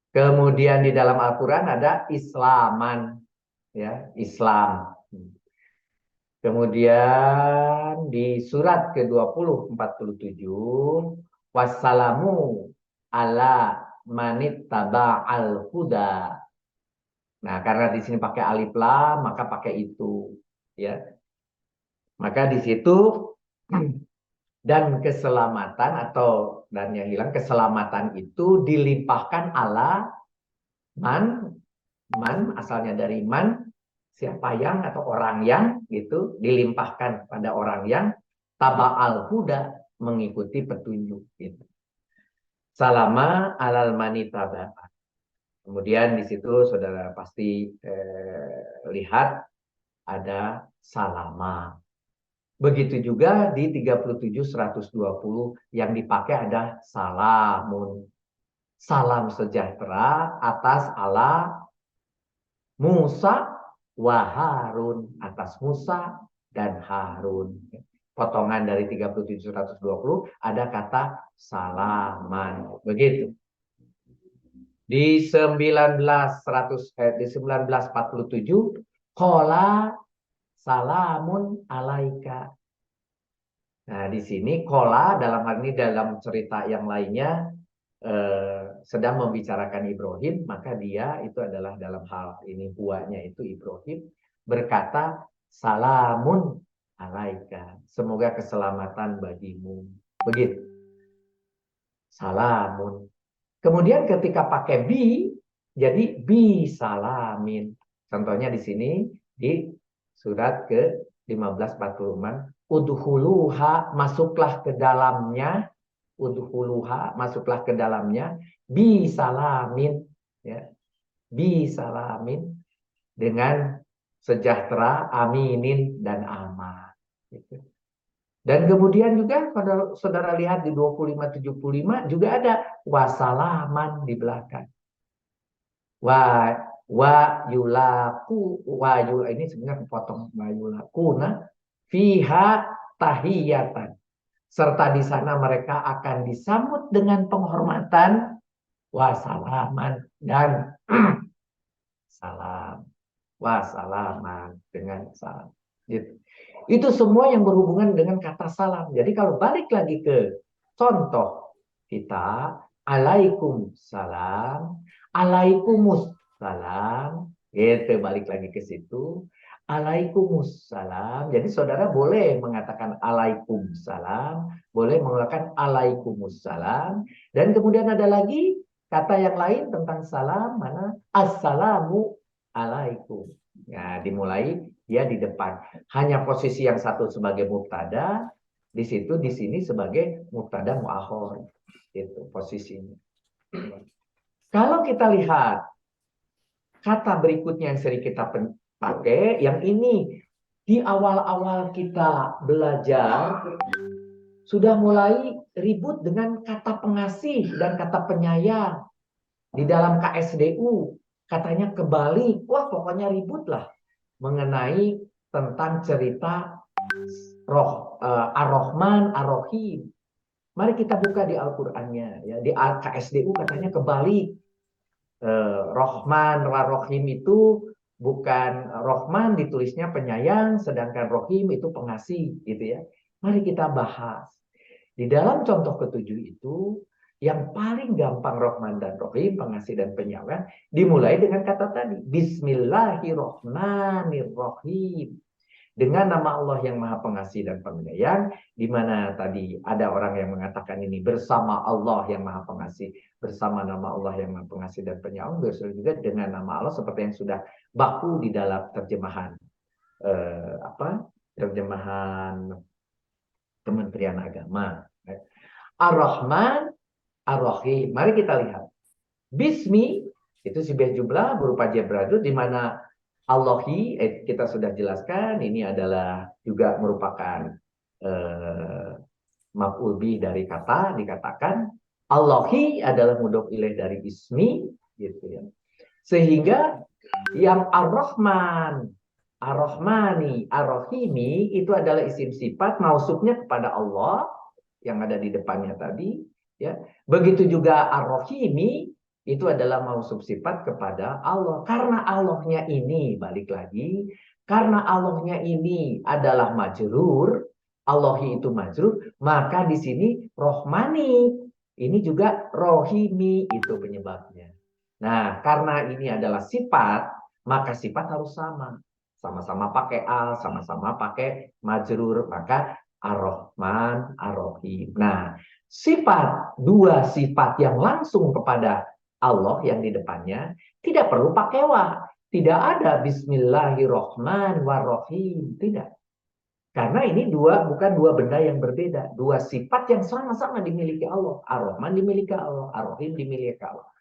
Kemudian di dalam Al-Quran ada islaman, ya, Islam. Kemudian di surat ke-20 47, wassalamu ala manit taba'al huda. Nah, karena di sini pakai alif lam, maka pakai itu, ya. Maka di situ dan keselamatan dan yang hilang keselamatan itu dilimpahkan ala man asalnya dari man, siapa yang atau orang yang gitu, dilimpahkan pada orang yang taba'al huda, mengikuti petunjuk gitu. Salama alal mani taba. Kemudian di situ saudara pasti lihat ada salama. Begitu juga di 37-120 yang dipakai ada salamun. Salam sejahtera atas Allah Musa wa Harun, atas Musa dan Harun. Potongan dari 37-120 ada kata salaman. Begitu. Di 1947 qala salamun alaika. Nah, di sini qala dalam hal ini dalam cerita yang lainnya sedang membicarakan Ibrahim, maka dia itu adalah dalam hal ini huwanya itu Ibrahim berkata salamun alaika, semoga keselamatan bagimu. Begitu. Salamun. Kemudian ketika pakai bi, jadi bi salamin. Contohnya di sini di surat ke-1546, udhuluha, masuklah ke dalamnya, udhuluha, masuklah ke dalamnya, bi salamin, ya, bi salamin, dengan sejahtera, aminin dan aman. Gitu. Dan kemudian juga kalau saudara lihat di 25-75 juga ada wasalaman di belakang. Ini sebenarnya kepotong wa yulakuna fiha tahiyatan. Serta di sana mereka akan disambut dengan penghormatan wasalaman dan salam. Wasalaman dengan salam. Gitu. Itu semua yang berhubungan dengan kata salam. Jadi kalau balik lagi ke contoh kita, alaikum salam, alaikumus salam, gitu, balik lagi ke situ. Alaikumussalam. Jadi saudara boleh mengatakan alaikumsalam, boleh mengatakan alaikumussalam, dan kemudian ada lagi kata yang lain tentang salam, mana assalamu alaikum. Ya, dimulai dia di depan. Hanya posisi yang satu sebagai mubtada, di sini sebagai mubtada muakhor. Itu posisinya. Kalau kita lihat kata berikutnya yang sering kita pakai, yang ini di awal-awal kita belajar sudah mulai ribut dengan kata pengasih dan kata penyayang. Di dalam KSDU katanya kebalik, wah pokoknya ribut lah mengenai tentang cerita Ar-Rahman Ar-Rahim. Mari kita buka di Al-Qur'annya ya. Di KSDU katanya kebalik. Rahman Rahim itu bukan Rahman ditulisnya penyayang, sedangkan Rahim itu pengasih gitu ya. Mari kita bahas. Di dalam contoh ketujuh itu yang paling gampang Rahman dan Rahim, pengasih dan penyayang, dimulai dengan kata tadi Bismillahirrahmanirrahim. Dengan nama Allah yang Maha Pengasih dan Penyayang, di mana tadi ada orang yang mengatakan ini bersama Allah yang Maha Pengasih, bersama nama Allah yang Maha Pengasih dan Penyayang, bersama juga dengan nama Allah seperti yang sudah baku di dalam terjemahan terjemahan Kementerian Agama. Ar-Rahman, Ar-Rahim. Mari kita lihat. Bismi itu sibih jumlah berupa jabradut di mana Allahi, kita sudah jelaskan, ini adalah juga merupakan maf'ul bih dari kata, dikatakan Allahi adalah mudhof ilaih dari ismi, gitu ya. Sehingga yang Ar-Rahman, Ar-Rahmani, Ar-Rahimi itu adalah isim sifat mausufnya kepada Allah yang ada di depannya tadi, ya. Begitu juga Ar-Rahimi itu adalah mausuf sifat kepada Allah. Karena Allahnya ini, balik lagi, karena Allahnya ini adalah majrur, Allahi itu majrur, maka di sini Rohmani, ini juga Rohimi, itu penyebabnya. Nah, karena ini adalah sifat, maka sifat harus sama. Sama-sama pakai al, sama-sama pakai majrur, maka Ar-Rahman, Ar-Rahim. Nah, dua sifat yang langsung kepada Allah yang di depannya tidak perlu pakai wa. Tidak ada Bismillahirrahmanirrahim. Tidak. Karena ini bukan dua benda yang berbeda. Dua sifat yang sama-sama dimiliki Allah. Ar-Rahman dimiliki Allah. Ar-Rahim dimiliki Allah.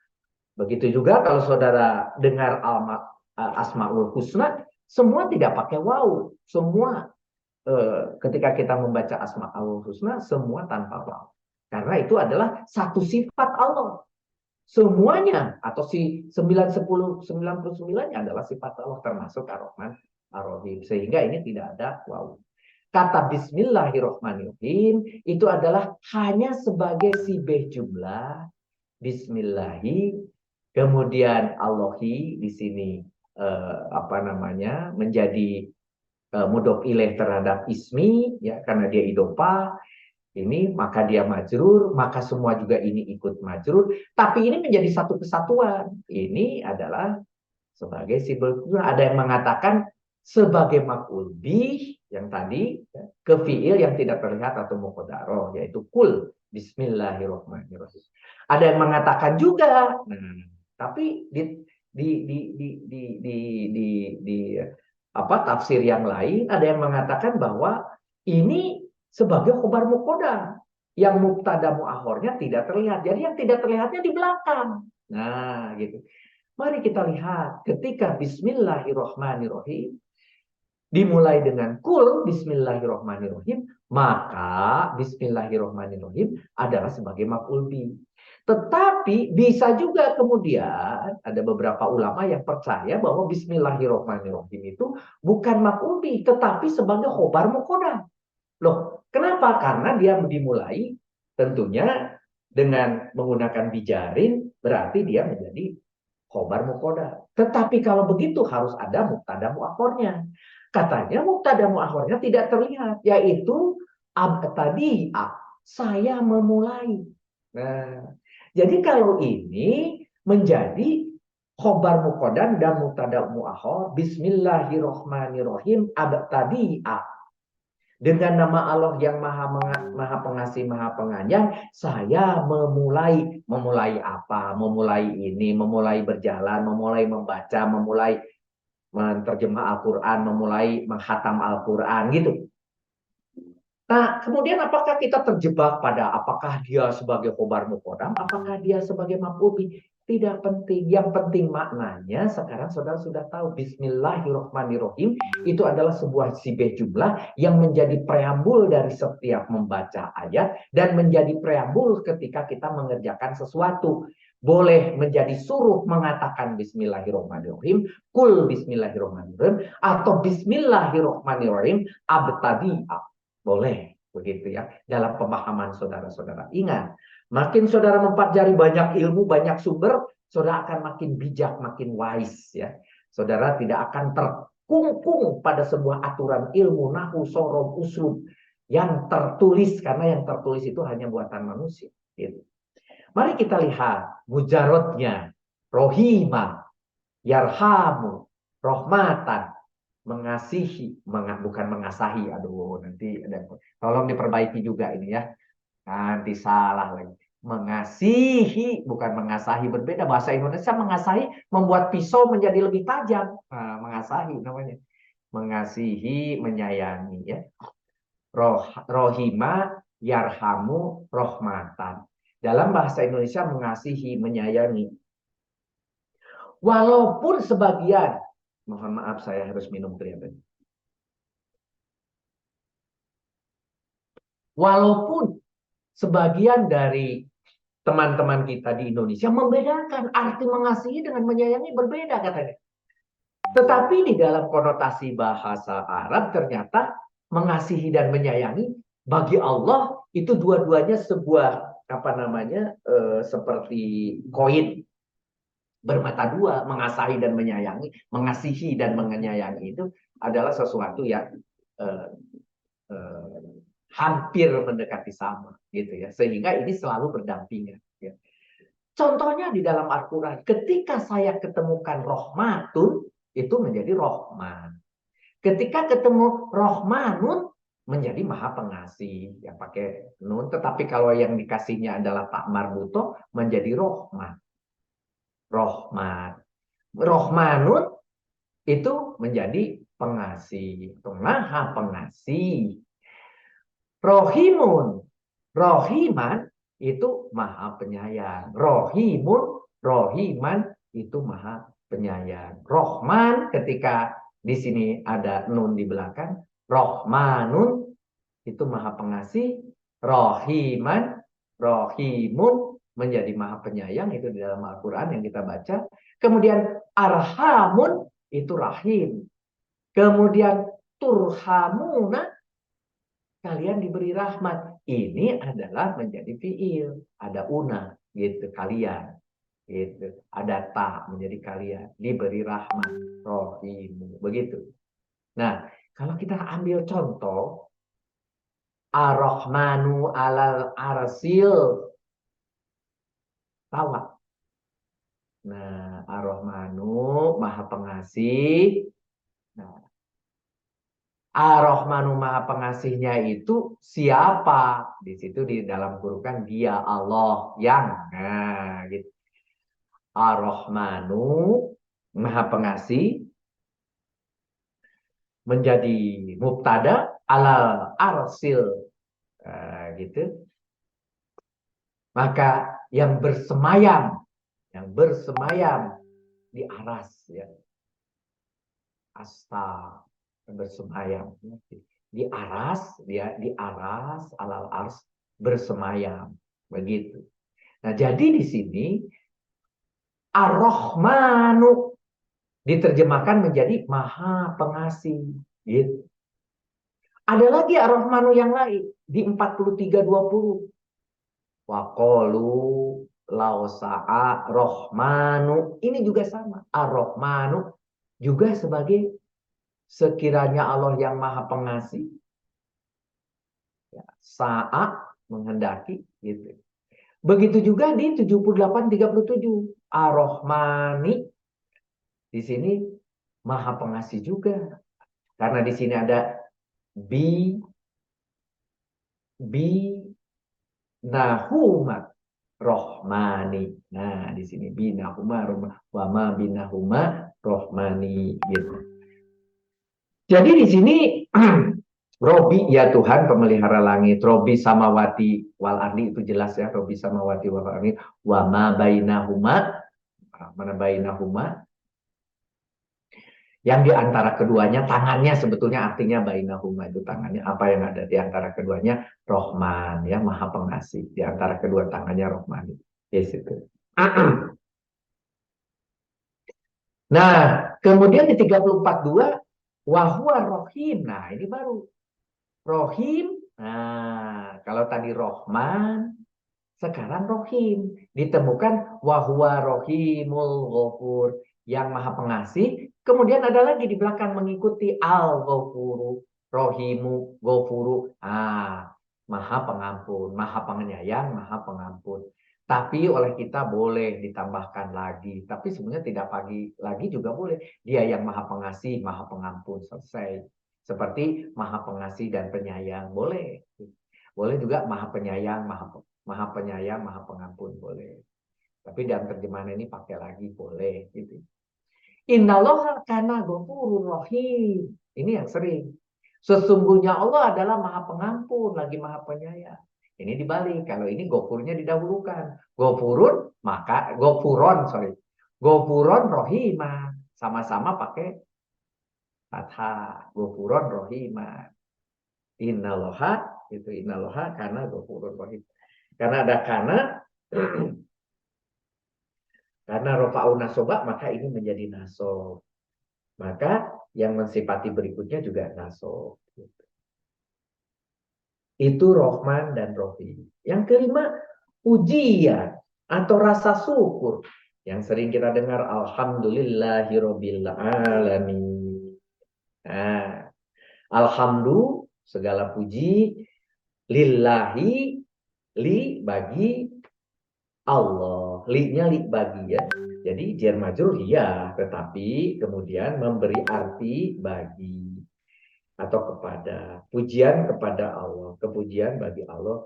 Begitu juga kalau saudara dengar Asmaul Husna, semua tidak pakai waw. Semua ketika kita membaca Asmaul Husna, semua tanpa waw. Karena itu adalah satu sifat Allah. Semuanya atau 9, 10, 99-nya adalah sifat Allah termasuk Ar-Rahman, Ar-Rahim. Sehingga ini tidak ada waw. Kata Bismillahirrahmanirrahim itu adalah hanya sebagai sibeh jumlah. Bismillahi, kemudian Allahi di sini menjadi mudhof ilaih terhadap ismi ya, karena dia idhofah. Ini maka dia majrur, maka semua juga ini ikut majrur, tapi ini menjadi satu kesatuan. Ini adalah sebagai simbol. Ada yang mengatakan sebagai maf'ul bih yang tadi ya, ke fiil yang tidak terlihat atau muqaddarah, yaitu kul Bismillahirrahmanirrahim. Ada yang mengatakan juga, tapi tafsir yang lain ada yang mengatakan bahwa ini sebagai khobar muqaddam yang mubtada muakhornya tidak terlihat. Jadi yang tidak terlihatnya di belakang. Nah, gitu. Mari kita lihat ketika Bismillahirrahmanirrahim dimulai dengan kul Bismillahirrahmanirrahim, maka Bismillahirrahmanirrahim adalah sebagai maf'ul bih. Tetapi bisa juga kemudian ada beberapa ulama yang percaya bahwa Bismillahirrahmanirrahim itu bukan maf'ul bih, tetapi sebagai khobar muqaddam. Loh, kenapa? Karena dia dimulai tentunya dengan menggunakan bijarin, berarti dia menjadi khobar muqaddam. Tetapi kalau begitu harus ada mubtada muakhornya. Katanya mubtada muakhornya tidak terlihat, yaitu tadi saya memulai. Nah, jadi kalau ini menjadi khobar muqaddam dan mubtada muakhor, Bismillahirrahmanirrahim tadi dengan nama Allah yang maha pengasih, maha penyayang, saya memulai apa? Memulai ini, memulai berjalan, memulai membaca, memulai menerjemah Al-Quran, memulai menghatam Al-Quran, gitu. Nah, kemudian apakah kita terjebak pada apakah dia sebagai khobar muqaddam, apakah dia sebagai maf'ul bih? Tidak penting. Yang penting maknanya sekarang saudara sudah tahu Bismillahirrahmanirrahim itu adalah sebuah sibeh jumlah yang menjadi preambul dari setiap membaca ayat dan menjadi preambul ketika kita mengerjakan sesuatu. Boleh menjadi suruh mengatakan Bismillahirrahmanirrahim, kul Bismillahirrahmanirrahim, atau Bismillahirrahmanirrahim abtadi. Boleh. begitu ya, dalam pemahaman saudara-saudara. Ingat, makin saudara mempelajari banyak ilmu, banyak sumber, saudara akan makin bijak, makin wise ya. Saudara tidak akan terkungkung pada sebuah aturan ilmu, nahu, sorof, uslub yang tertulis, karena yang tertulis itu hanya buatan manusia. Gitu. Mari kita lihat mujarotnya, rohimah, yarhamu, rohmatan, mengasihi, bukan mengasahi. Aduh, nanti ada, tolong diperbaiki juga ini ya. Nanti salah lagi. Mengasihi, bukan mengasahi, berbeda. Bahasa Indonesia mengasahi membuat pisau menjadi lebih tajam. Nah, mengasahi namanya. Mengasihi, menyayangi ya. Rohima, yarhamu, rohmatan. Dalam bahasa Indonesia mengasihi, menyayangi. Walaupun sebagian, mohon maaf saya harus minum ternyata. Walaupun sebagian dari teman-teman kita di Indonesia membedakan arti mengasihi dengan menyayangi berbeda katanya. Tetapi di dalam konotasi bahasa Arab ternyata mengasihi dan menyayangi bagi Allah itu dua-duanya sebuah seperti koin bermata dua. Mengasihi dan menyayangi, mengasihi dan menyayangi itu adalah sesuatu yang hampir mendekati sama gitu ya, sehingga ini selalu berdampingan ya. Contohnya di dalam Al-Quran, ketika saya ketemukan rohmatun itu menjadi rohman, ketika ketemu rohmanun menjadi maha pengasih ya pakai nun, tetapi kalau yang dikasihnya adalah tak marbuto menjadi rohman, rohmanun itu menjadi pengasih, maha pengasih. Rohimun, rohiman itu maha penyayang. Rohimun, rohiman itu maha penyayang. Rohman ketika di sini ada nun di belakang, rohmanun itu maha pengasih. Rohiman, rohimun menjadi maha penyayang, itu di dalam Al-Quran yang kita baca. Kemudian arhamun itu rahim. Kemudian turhamuna, kalian diberi rahmat. Ini adalah menjadi fiil. Ada una, gitu, kalian. Gitu. Ada ta, menjadi kalian. Diberi rahmat. Rohimu. Begitu. Nah, kalau kita ambil contoh. Ar-Rahmanu alal arsil. Tawa. Nah, Ar-Rahmanu, maha pengasih. Nah, Ar-Rahmanu maha pengasihnya itu siapa? Di situ di dalam kurukan dia Allah yang. Nah, gitu. Ar-Rahmanu maha pengasih menjadi mubtada alal arsil. Nah, gitu. Maka yang bersemayam di aras ya. Asta bersemayam di aras, dia di aras alal ars bersemayam begitu. Nah, jadi di sini Ar-Rahmanu diterjemahkan menjadi maha pengasih gitu. Ada lagi Ar-Rahmanu yang lain di 43:20. Wa qalu lausa'a Rahmanu, ini juga sama. Ar-Rahmanu juga sebagai sekiranya Allah yang maha pengasih, ya, saat menghendaki gitu. Begitu juga di 78:37 Ar-Rahmani, di sini maha pengasih juga, karena di sini ada binahuma rohmani. Nah, di sini binahuma wama binahuma rohmani gitu. Jadi di sini Robi ya Tuhan pemelihara langit, Robi samawati wal ardi itu jelas ya, Robi samawati wal ardi, wama bainahuma, mana bainahuma, yang di antara keduanya, tangannya sebetulnya artinya bainahuma itu tangannya, apa yang ada di antara keduanya, Rohman ya, maha pengasih, di antara kedua tangannya Rohman. Yes, itu. Nah, kemudian di 34:2 wahwa rohim. Nah, ini baru rohim Nah, kalau tadi Rohman, sekarang Rohim. Ditemukan wahwa rohimul ghafur, yang maha pengasih. Kemudian ada lagi di belakang mengikuti al-ghafuru, rohimu, ghafuru. Maha pengampun, maha penyayang, maha pengampun. Tapi oleh kita boleh ditambahkan lagi. Tapi sebenarnya tidak pagi lagi juga boleh. Dia yang maha pengasih, maha pengampun. Selesai. Seperti maha pengasih dan penyayang. Boleh. Boleh juga maha penyayang, maha penyayang, maha pengampun. Boleh. Tapi dalam terjemahan ini pakai lagi. Boleh. Gitu. Innallaha kana ghafurur rahim. Ini yang sering. Sesungguhnya Allah adalah maha pengampun, lagi maha penyayang. Ini dibalik. Kalau ini gofurnya didahulukan. Gofurun, maka gofuron, sorry. Gofuron rohima. Sama-sama pakai fathah. Gofuron rohima. Innaloha, itu innaloha karena gofurun rohim. Karena ada karena rofa'u nasoba, maka ini menjadi nasob. Maka yang mensifati berikutnya juga nasob. Itu Rohman dan Rohim. Yang kelima, pujian atau rasa syukur. Yang sering kita dengar, Alhamdulillahirabbil alamin. Nah, alhamdulillah, segala puji, lillahi, li bagi Allah. Li-nya li bagi ya. Jadi jar majrur iya, tetapi kemudian memberi arti bagi atau kepada, pujian kepada Allah, kepujian bagi Allah.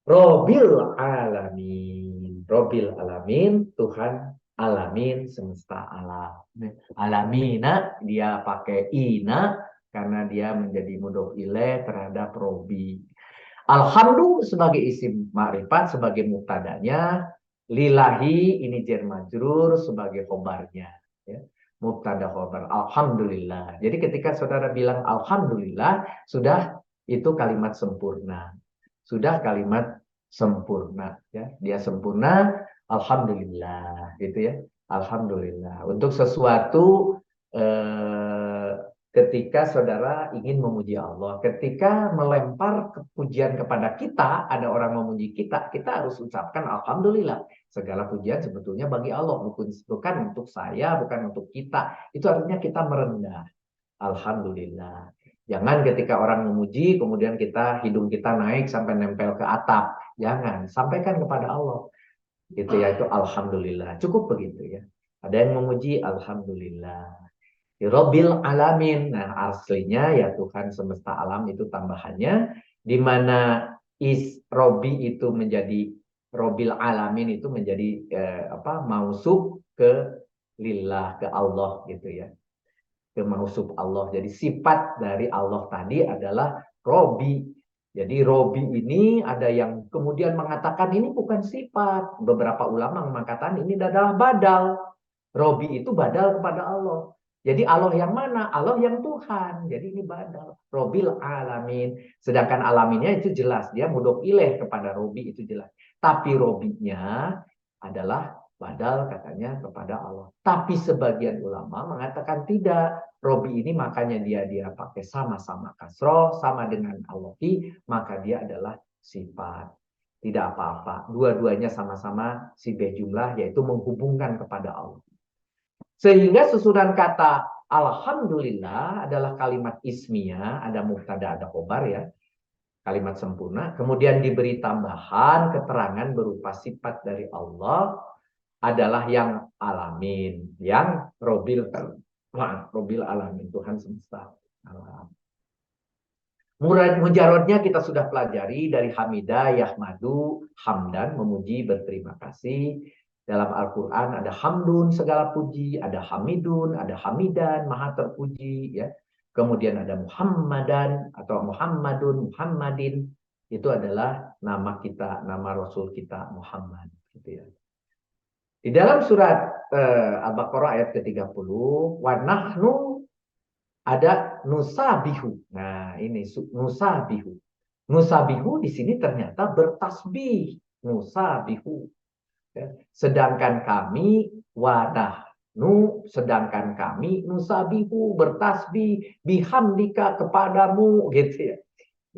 Robil alamin, Robil alamin, Tuhan alamin, semesta alam. Alamina dia pakai ina karena dia menjadi mudhof ilaih terhadap Robi. Alhamdulillah sebagai isim ma'rifat, sebagai mubtadanya. Lillahi ini jar majrur sebagai khobarnya. Ya. Mubtada khobar. Alhamdulillah. Jadi ketika saudara bilang alhamdulillah, sudah itu kalimat sempurna. Sudah kalimat sempurna. Ya. Dia sempurna, alhamdulillah. Gitu ya. Alhamdulillah. Untuk sesuatu ketika saudara ingin memuji Allah, ketika melempar pujian kepada kita, ada orang memuji kita, kita harus ucapkan alhamdulillah. Segala pujian sebetulnya bagi Allah, bukan untuk saya, bukan untuk kita. Itu artinya kita merendah. Alhamdulillah. Jangan ketika orang memuji, kemudian hidung kita naik sampai nempel ke atap. Jangan, sampaikan kepada Allah. Itu yaitu alhamdulillah. Cukup begitu ya. Ada yang memuji alhamdulillah. Robil alamin. Nah, aslinya ya Tuhan semesta alam, itu tambahannya, di mana Robi itu menjadi Robil alamin, itu menjadi mausuf ke lillah, ke Allah gitu ya. Ke mausuf Allah. Jadi sifat dari Allah tadi adalah Robi. Jadi Robi ini ada yang kemudian mengatakan ini bukan sifat. Beberapa ulama mengatakan ini adalah badal. Robi itu badal kepada Allah. Jadi Allah yang mana? Allah yang Tuhan. Jadi ini badal. Robil alamin. Sedangkan alaminnya itu jelas. Dia mudhof ilaih kepada Robi, itu jelas. Tapi Robinya adalah badal katanya kepada Allah. Tapi sebagian ulama mengatakan tidak. Robi ini makanya dia pakai sama-sama kasroh, sama dengan Allahi, maka dia adalah sifat. Tidak apa-apa. Dua-duanya sama-sama sibeh jumlah, yaitu menghubungkan kepada Allah. Sehingga susunan kata alhamdulillah adalah kalimat ismiyah, ada mubtada, ada khobar ya. Kalimat sempurna. Kemudian diberi tambahan keterangan berupa sifat dari Allah adalah yang alamin, yang Robil alamin, Tuhan semesta alam. Mujarodnya kita sudah pelajari dari hamidah, yahmadu, hamdan, memuji, berterima kasih. Dalam Al-Quran ada hamdun, segala puji, ada hamidun, ada hamidan, maha terpuji. Ya. Kemudian ada Muhammadan atau Muhammadun, Muhammadin. Itu adalah nama kita, nama Rasul kita Muhammad. Gitu ya. Di dalam surat Al-Baqarah ayat ke-30, wa nahnu ada nusabihu. Nah, ini nusabihu. Nusabihu di sini ternyata bertasbih. Nusabihu. Sedangkan kami sedangkan kami nusabihu bertasbih bihamdika kepadamu gitu ya.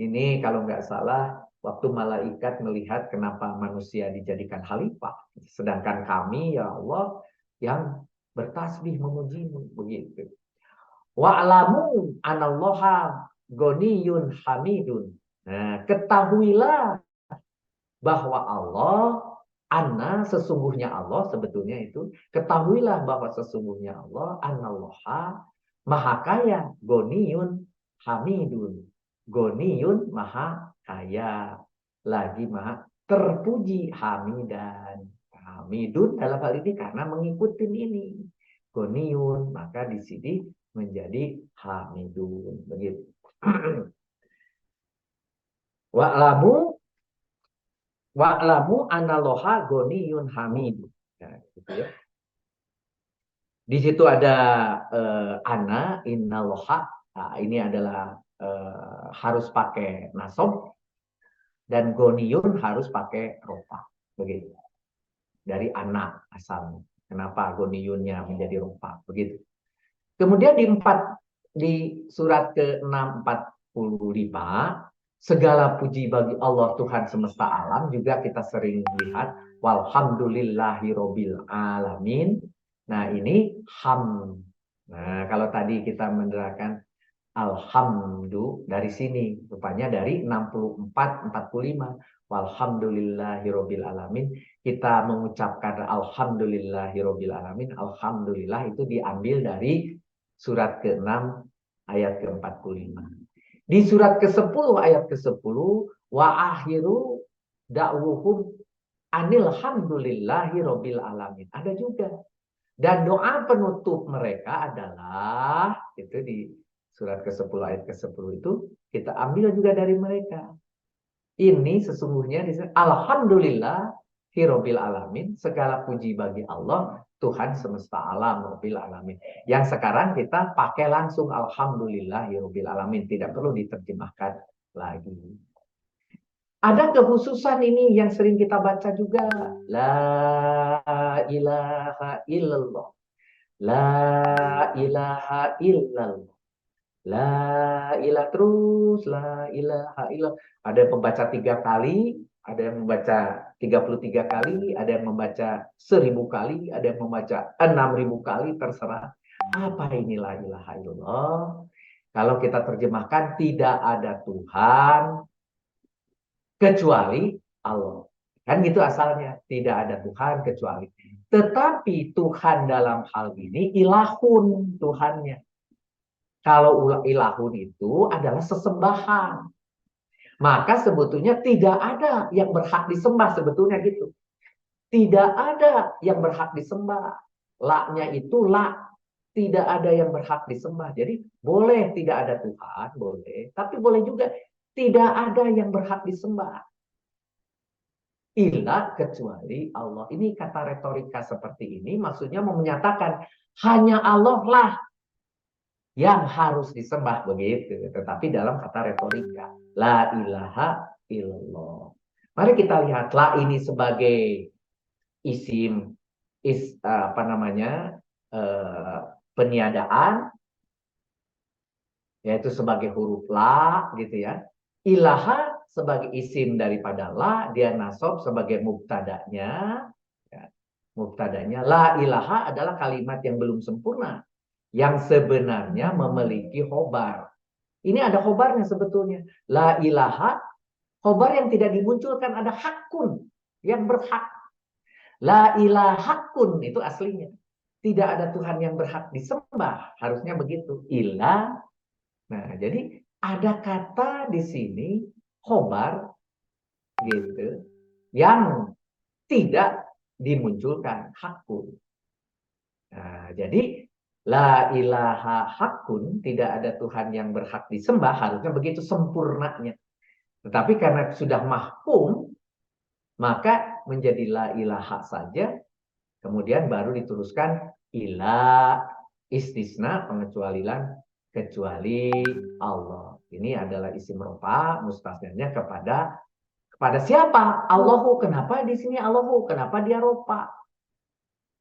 Ini kalau nggak salah waktu malaikat melihat kenapa manusia dijadikan khalifah, sedangkan kami ya Allah yang bertasbih memujimu, begitu. Wa'lamu anallaha ghaniyun hamidun. Nah, ketahuilah bahwa Allah, sesungguhnya Allah, sebetulnya itu ketahuilah bahwa sesungguhnya Allah anallaha maha kaya, ghaniyun hamidun. Ghaniyun maha kaya, lagi maha terpuji, hamidan. Hamidun dalam hal ini karena mengikuti ini. Ghaniyun, maka di sini menjadi hamidun, begitu. Wa'lamu analoha ghaniyun hamid. Nah, gitu ya. Di situ ada ana innaloha. Nah, ini adalah harus pakai nasob, dan ghaniyun harus pakai rofa, begitu. Dari ana asalnya. Kenapa ghaniyunnya menjadi rofa, begitu. Kemudian di surat ke-645, segala puji bagi Allah Tuhan semesta alam, juga kita sering lihat walhamdulillahirobbil alamin. Nah, ini ham. Nah, kalau tadi kita menerangkan alhamdu dari sini, rupanya dari 64-45 walhamdulillahirobbil alamin, kita mengucapkan alhamdulillahirobbil alamin. Alhamdulillah itu diambil dari surat ke-6 ayat ke-45. Di surat ke-10 ayat ke-10, wa akhiru da'wuhum anil hamdulillahi rabbil alamin. Ada juga. Dan doa penutup mereka adalah, itu di surat ke-10 ayat ke-10 itu kita ambil juga dari mereka. Ini sesungguhnya alhamdulillah Hirobil alamin, segala puji bagi Allah Tuhan semesta alam Rabbil alamin. Yang sekarang kita pakai langsung alhamdulillah Hirobil alamin, tidak perlu diterjemahkan lagi. Ada kekhususan ini yang sering kita baca juga, la ilaha illallah, la ilaha illallah, la ilaha terus, la ilaha illallah. Ada yang membaca 3 kali, ada yang membaca 33 kali, ada yang membaca 1000 kali, ada yang membaca 6000 kali, terserah. Apa ini la ilaha illallah? Kalau kita terjemahkan, tidak ada Tuhan kecuali Allah. Kan gitu asalnya, tidak ada Tuhan kecuali. Tetapi Tuhan dalam hal ini ilahun, Tuhannya. Kalau ilahun itu adalah sesembahan. Maka sebetulnya tidak ada yang berhak disembah, sebetulnya gitu. Tidak ada yang berhak disembah. La-nya itu la. Tidak ada yang berhak disembah. Jadi boleh tidak ada Tuhan, boleh. Tapi boleh juga tidak ada yang berhak disembah. Illa kecuali Allah. Ini kata retorika seperti ini maksudnya mau menyatakan hanya Allah lah yang harus disembah, begitu. Tetapi dalam kata retorika, la ilaha illallah. Mari kita lihat la ini sebagai isim, peniadaan, yaitu sebagai huruf la, gitu ya. Ilaha sebagai isim daripada la, dia nasab sebagai mubtadanya. Ya, mubtadanya la ilaha adalah kalimat yang belum sempurna, yang sebenarnya memiliki khobar. Ini ada khobarnya sebetulnya. La ilaha, khobar yang tidak dimunculkan, ada hakun, yang berhak. La ilahakun, itu aslinya. Tidak ada Tuhan yang berhak disembah. Harusnya begitu. Ilah. Nah, jadi ada kata di sini, khobar, gitu, yang tidak dimunculkan, hakun. Nah, jadi la ilaha hakun, tidak ada Tuhan yang berhak disembah, harusnya begitu sempurnanya. Tetapi karena sudah mahfum, maka menjadi la ilaha saja, kemudian baru diteruskan ilah, istisna, pengecualian, kecuali Allah. Ini adalah isim rofa, mustasnanya kepada siapa? Allahu. Kenapa di sini Allahu? Kenapa dia rofa?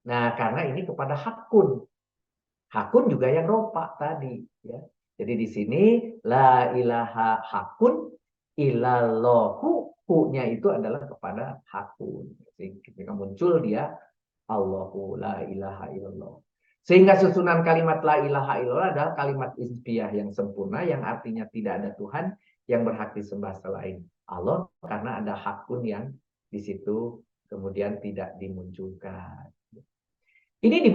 Nah, karena ini kepada hakun. Hakun juga yang rofa tadi, ya. Jadi di sini la ilaha hakun, Ilallahu, hu-nya itu adalah kepada hakun. Ketika muncul dia Allahu la ilaha illallah. Sehingga susunan kalimat la ilaha illallah adalah kalimat isbiyah yang sempurna, yang artinya tidak ada Tuhan yang berhak disembah selain Allah, karena ada hakun yang di situ kemudian tidak dimunculkan. Ini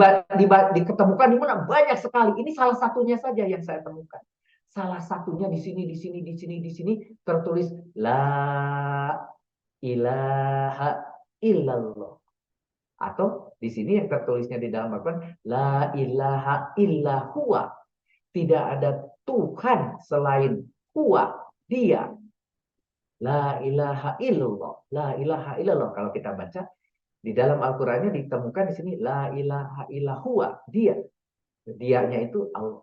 diketemukan di mana? Banyak sekali. Ini salah satunya saja yang saya temukan. Salah satunya di sini tertulis la ilaha illallah. Atau di sini yang tertulisnya di dalam Al-Quran, la ilaha illa huwa. Tidak ada Tuhan selain huwa, dia. La ilaha illallah. La ilaha illallah. Kalau kita baca di dalam Al-Qur'annya ditemukan di sini la ilaha illa huwa, dia. Dianya itu Allah.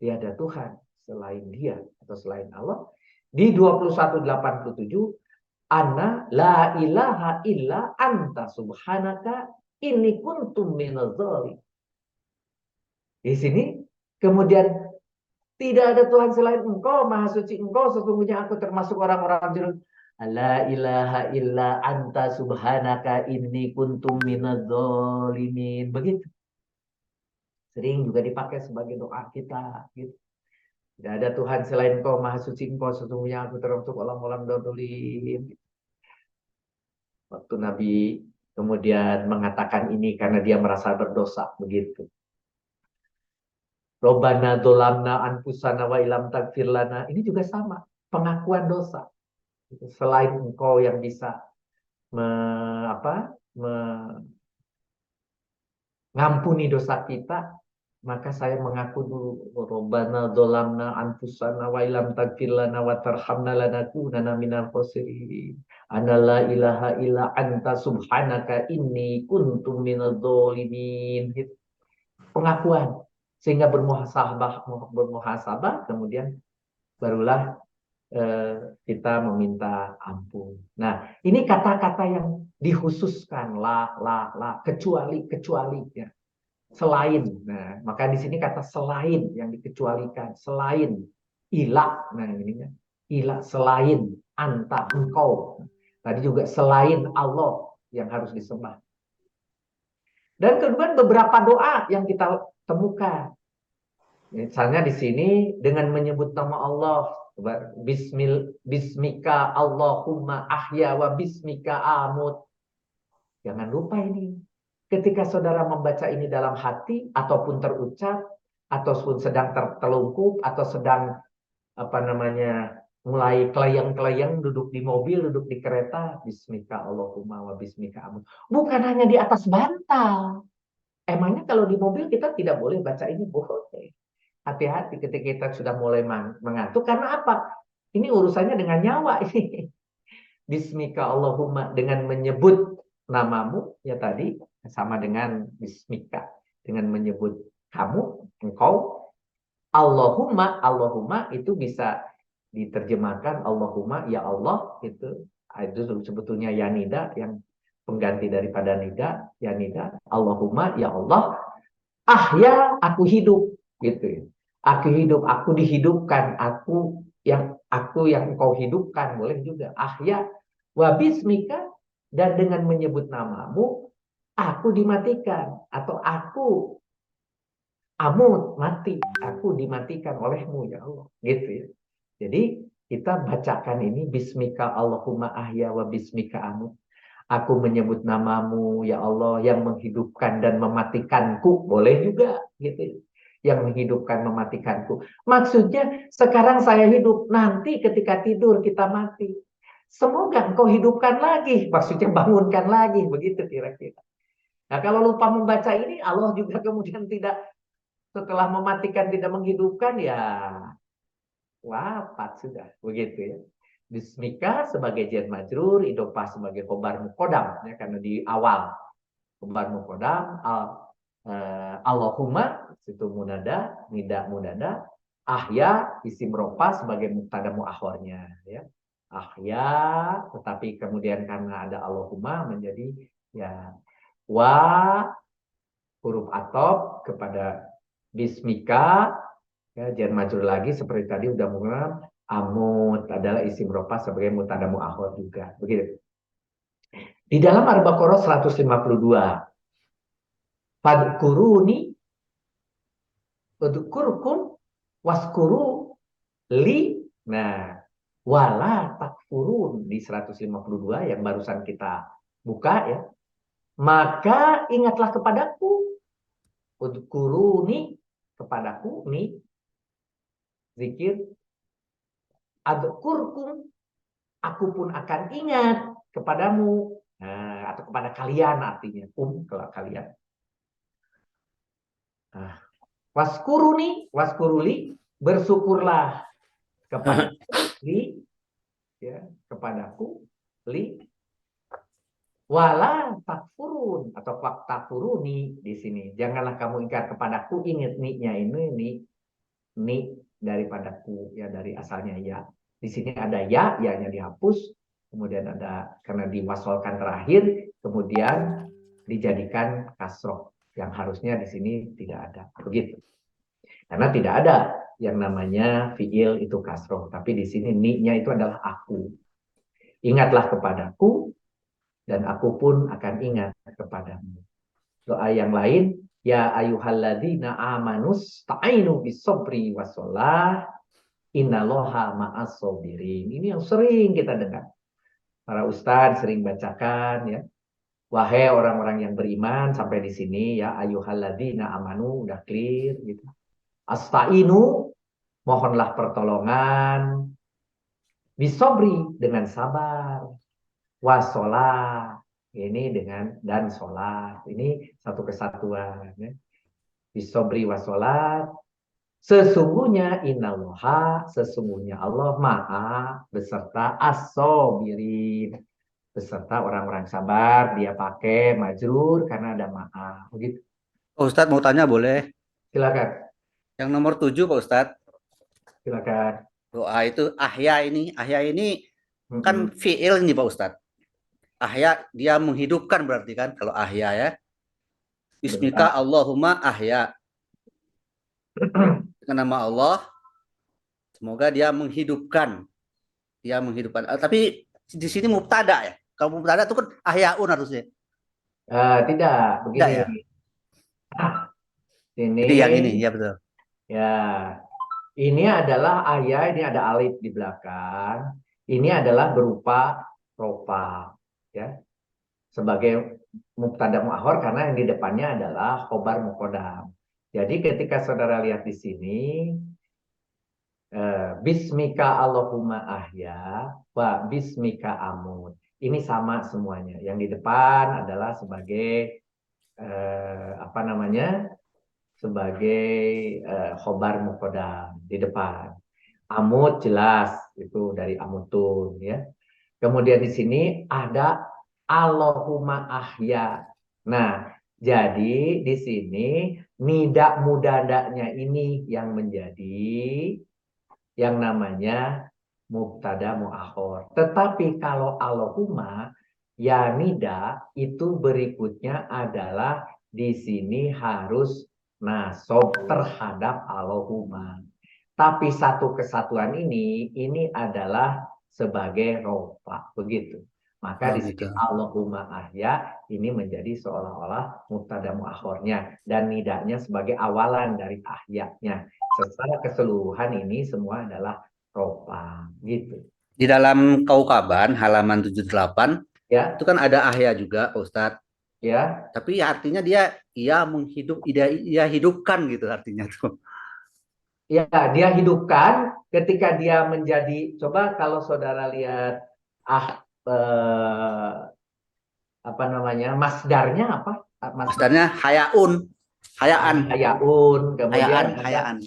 Dia ada Tuhan selain dia atau selain Allah. Di 2187 Ana la ilaha illa anta subhanaka inni kuntum minadh dzalimin. Di sini kemudian tidak ada Tuhan selain Engkau, Maha Suci Engkau, sesungguhnya aku termasuk orang-orang jujur. La ilaha illa anta subhanaka inni kuntum minadh dzalimin. Begitu. Sering juga dipakai sebagai doa kita gitu. Tidak ada Tuhan selain Engkau, Maha Suci Engkau, sesungguhnya aku termasuk orang-orang dzalimin. Waktu Nabi kemudian mengatakan ini karena dia merasa berdosa, begitu. Robbana dolamna anfusana wa ilam tagfir lana. Ini juga sama, pengakuan dosa. Selain Engkau yang bisa mengampuni dosa kita, maka saya mengaku dulu. Robbana dolamna anfusana wa ilam tagfir lana wa tarhamna lanakunanna minal khosirin. Ana la ilaha illa anta subhanaka inni kuntum minadh dzalimin. Pengakuan, sehingga bermuhasabah kemudian barulah kita meminta ampun. Nah, ini kata-kata yang dikhususkan la, kecuali ya. Selain. Nah, maka di sini kata selain yang dikecualikan, selain ilah. Nah, ini kan ilah, selain anta, engkau. Tadi juga selain Allah yang harus disembah. Dan kemudian beberapa doa yang kita temukan. Misalnya di sini dengan menyebut nama Allah, Bismika Allahumma ahya wa bismika amut. Jangan lupa ini. Ketika saudara membaca ini dalam hati ataupun terucap ataupun sedang tertelungkup atau sedang mulai kelayang-kelayang duduk di mobil, duduk di kereta, Bismika Allahumma wa bismika amut. Bukan hanya di atas bantal. Emangnya kalau di mobil kita tidak boleh baca ini? Boleh. Hati-hati ketika kita sudah mulai mengantuk. Karena apa? Ini urusannya dengan nyawa ini. Bismika Allahumma, dengan menyebut namamu, ya tadi sama dengan Bismika, dengan menyebut kamu, engkau. Allahumma itu bisa diterjemahkan Allahumma, ya Allah, itu sebetulnya ya nida, yang pengganti daripada nida, ya nida. Allahumma, ya Allah. Ahya, aku hidup, gitu. Aku hidup, aku dihidupkan, aku yang engkau hidupkan, boleh juga. Ahya wa bismika, dan dengan menyebut namamu aku dimatikan, atau aku amut, mati, aku dimatikan olehmu ya Allah, gitu ya. Jadi kita bacakan ini Bismika Allahumma ahya wa bismika amut. Aku menyebut namamu ya Allah yang menghidupkan dan mematikanku, boleh juga gitu. Yang menghidupkan mematikanku. Maksudnya sekarang saya hidup, nanti ketika tidur kita mati. Semoga engkau hidupkan lagi, maksudnya bangunkan lagi, begitu kira-kira. Nah, kalau lupa membaca ini, Allah juga kemudian tidak, setelah mematikan tidak menghidupkan, ya wafat sudah, begitu ya. Bismika sebagai jar majrur, idofah sebagai khobar muqaddam, ya, karena di awal khobar muqaddam, Allahumma itu munada, nida munada, ahya isim rofa sebagai mubtada muakhornya, ya. Ahya, tetapi kemudian karena ada Allahumma menjadi ya wa huruf atop kepada bismika, ya, jar majrur lagi seperti tadi udah mengenal Amut adalah isim rofa sebagai mubtada muakhir juga. Begitu. Di dalam Al-Baqarah 152, fadkuruni udkurkum waskuru li. Nah, wala takfurun di 152 yang barusan kita buka ya. Maka ingatlah kepadaku. Udkuruni, kepadaku nih zikir. Adkurkum, aku pun akan ingat kepadamu. Nah, atau kepada kalian artinya. Kalau kalian. Nah, waskuruni, waskuruli, bersyukurlah kepadaku, li, ya, kepadaku, li, wala takfurun atau takfuruni di sini. Janganlah kamu ingkar kepadaku, ingat nih-nya ini nih daripadaku ya, dari asalnya ya. Di sini ada ya, ya-nya dihapus, kemudian ada karena diwasolkan terakhir, kemudian dijadikan kasroh yang harusnya di sini tidak ada. Begitu. Karena tidak ada yang namanya fiil itu kasroh, tapi di sini ni-nya itu adalah aku. Ingatlah kepadaku dan aku pun akan ingat kepadamu. Doa yang lain, ya ayyuhalladzina amanus ta'inu bisobri wassalah innallaha ma'as sabirin. Ini yang sering kita dengar. Para ustadz sering bacakan ya. Wahai orang-orang yang beriman, sampai di sini ya ayyuhalladzina amanu udah clear gitu. Asta'inu, mohonlah pertolongan. Bisobri, dengan sabar. Wassalah, ini dengan dan sholat. Ini satu kesatuan ya. Bisobri wassalat. Sesungguhnya innallaha, sesungguhnya Allah ma'a beserta as-sabirin, beserta orang-orang sabar. Dia pakai majrur karena ada ma'a. Begitu. Pak Ustadz mau tanya boleh? Silakan. Yang nomor 7 Pak Ustadz. Silakan. Doa itu ahya ini kan fiil nih Pak Ustadz. Ahya dia menghidupkan berarti kan kalau ahya ya. Bismika Allahumma ahya. Dengan nama Allah, semoga dia menghidupkan. Dia menghidupkan. Tapi di sini mubtada ya. Kalau mubtada itu kan ahyaun harusnya. Tidak, begini. Tidak ya. Ini. Jadi yang ini, ya betul. Ya, ini adalah ayat, ini ada alif di belakang. Ini adalah berupa rofa, ya, sebagai mubtada muakhir karena yang di depannya adalah khobar muqaddam. Jadi ketika saudara lihat di sini, bismika Allahumma ahya wa bismika amut. Ini sama semuanya. Yang di depan adalah sebagai apa namanya? Sebagai khobar muqaddam di depan. Amut jelas itu dari amutun ya. Kemudian di sini ada Allahumma ahya. Nah, jadi di sini nida mudadanya ini yang menjadi yang namanya mubtada muakhir. Tetapi kalau Allahumma ya nida itu berikutnya adalah di sini harus nasab terhadap Allahumma. Tapi satu kesatuan ini adalah sebagai rofa, begitu. Maka di sini Allahumma ahya ini menjadi seolah-olah mubtada muakhirnya dan nidanya sebagai awalan dari ahyanya. Secara keseluruhan ini semua adalah rofa, gitu. Di dalam Kaukaban halaman 78 ya, itu kan ada ahya juga Pak Ustadz. Ya. Tapi artinya dia hidupkan gitu artinya tuh. Ya, dia hidupkan ketika dia menjadi, coba kalau saudara lihat apa namanya, masdarnya apa? Masdarnya hayaun, hayaan. Hayaun, kemudian hayaan.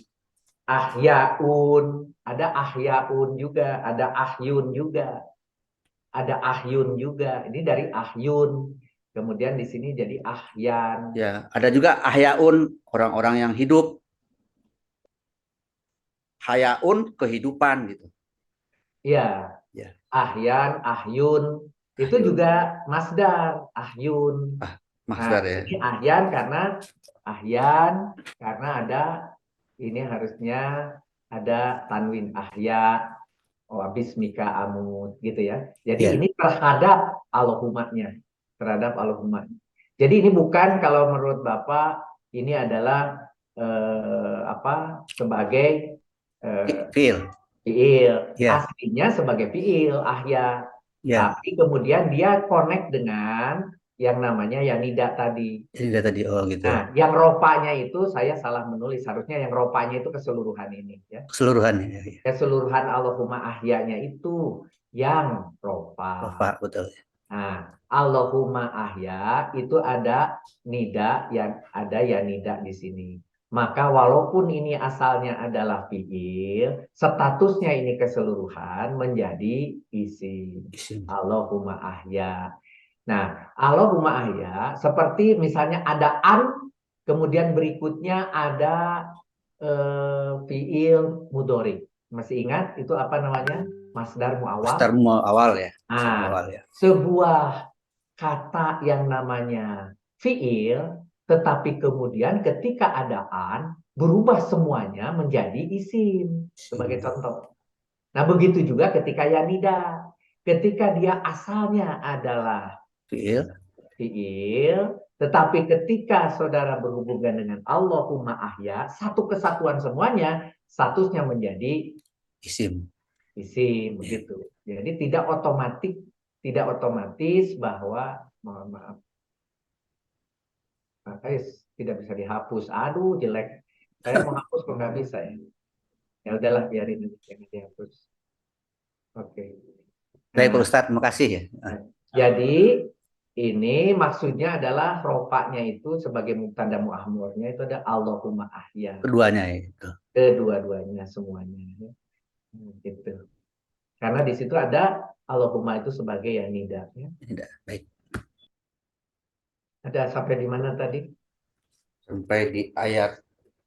Ahyaun, ada ahyaun juga, ada ahyun juga. Ada ahyun juga. Ini dari ahyun. Kemudian di sini jadi ahyan. Ya, ada juga ahyaun, orang-orang yang hidup. Hayaun, kehidupan gitu. Iya. Ya. Ahyan, ahyun, itu juga masdar, ahyun. Masdar nah, ya. Ini ahyan karena ada ini harusnya ada tanwin ahya. wa bismika amut gitu ya. Jadi Ya. ini terhadap Allahumma-nya, terhadap Allahumma. Jadi ini bukan, kalau menurut Bapak ini adalah sebagai Feel. fiil, Ya. aslinya sebagai fiil ahya, Ya. tapi kemudian dia connect dengan yang namanya yanida tadi. Ini dia tadi. Oh gitu. Nah, yang ropanya itu saya salah menulis, harusnya yang ropanya itu keseluruhan ini ya. Keseluruhan ya. Keseluruhan Allahumma ahyanya itu yang ropa. Pak, betul. Nah, Allahumma ahya itu ada nida, yang ada ya nida di sini. Maka walaupun ini asalnya adalah fiil, statusnya ini keseluruhan menjadi isim. Isim. Allahumma ahya. Nah, Allahumma ahya seperti misalnya ada an, kemudian berikutnya ada fiil mudhari. Masih ingat itu apa namanya? Masdar muawwal. Masdar awal ya. Nah, Awal ya. sebuah kata yang namanya fiil, tetapi kemudian ketika ada an, berubah semuanya menjadi isim. Sebagai contoh. Nah, begitu juga ketika yanida. Ketika dia asalnya adalah fiil, tetapi ketika saudara berhubungan dengan Allahumma ahya, satu kesatuan semuanya, statusnya menjadi Isim. isim, begitu. Jadi tidak otomatis bahwa, mohon maaf, tidak bisa dihapus. Aduh, jelek. Saya mau hapus kok nggak bisa ya. Ya udahlah, biarin aja, jangan dihapus. Oke. Baik Pak Nah, Ustadz, makasih ya. jadi ini maksudnya adalah rofaknya itu sebagai mubtada mu'ahmurnya itu ada Allahumma ahya. Keduanya itu. Kedua-duanya semuanya. Ya. Gitu. Karena di situ ada Allahumma itu sebagai yang nida. Ya. Tidak. Baik. Ada sampai di mana tadi? Sampai di ayat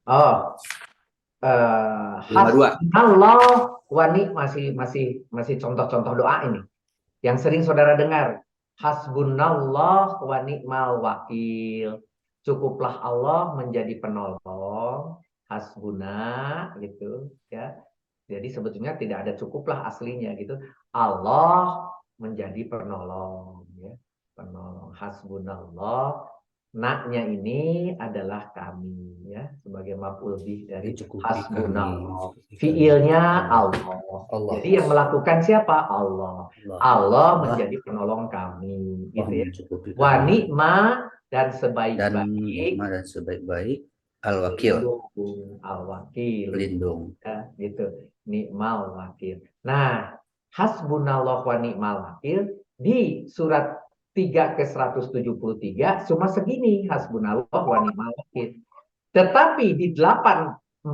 Oh, 52. hasbunallah wa masih contoh-contoh doa ini yang sering saudara dengar. Hasbunallah wa ni'mal wakil. Cukuplah Allah menjadi penolong. Hasbuna gitu ya. Jadi sebetulnya tidak ada cukuplah aslinya gitu. Allah menjadi penolong ya. Penolong. Hasbunallah. Naknya ini adalah kami ya, sebagai maf'ul bih dari hasbunallah. Fiilnya Allah. Jadi yang melakukan siapa? Allah. Allah menjadi penolong kami, gitu ya. Wa ni'ma dan sebaik-baik al-wakil. Al-wakil. Pelindung. Ya, gitu. Ni'mal wakil. Nah, hasbunallah wa ni'mal wakil di surat 3 ke 173 cuma segini, hasbunallah wa ni'mal wakil. Tetapi di 840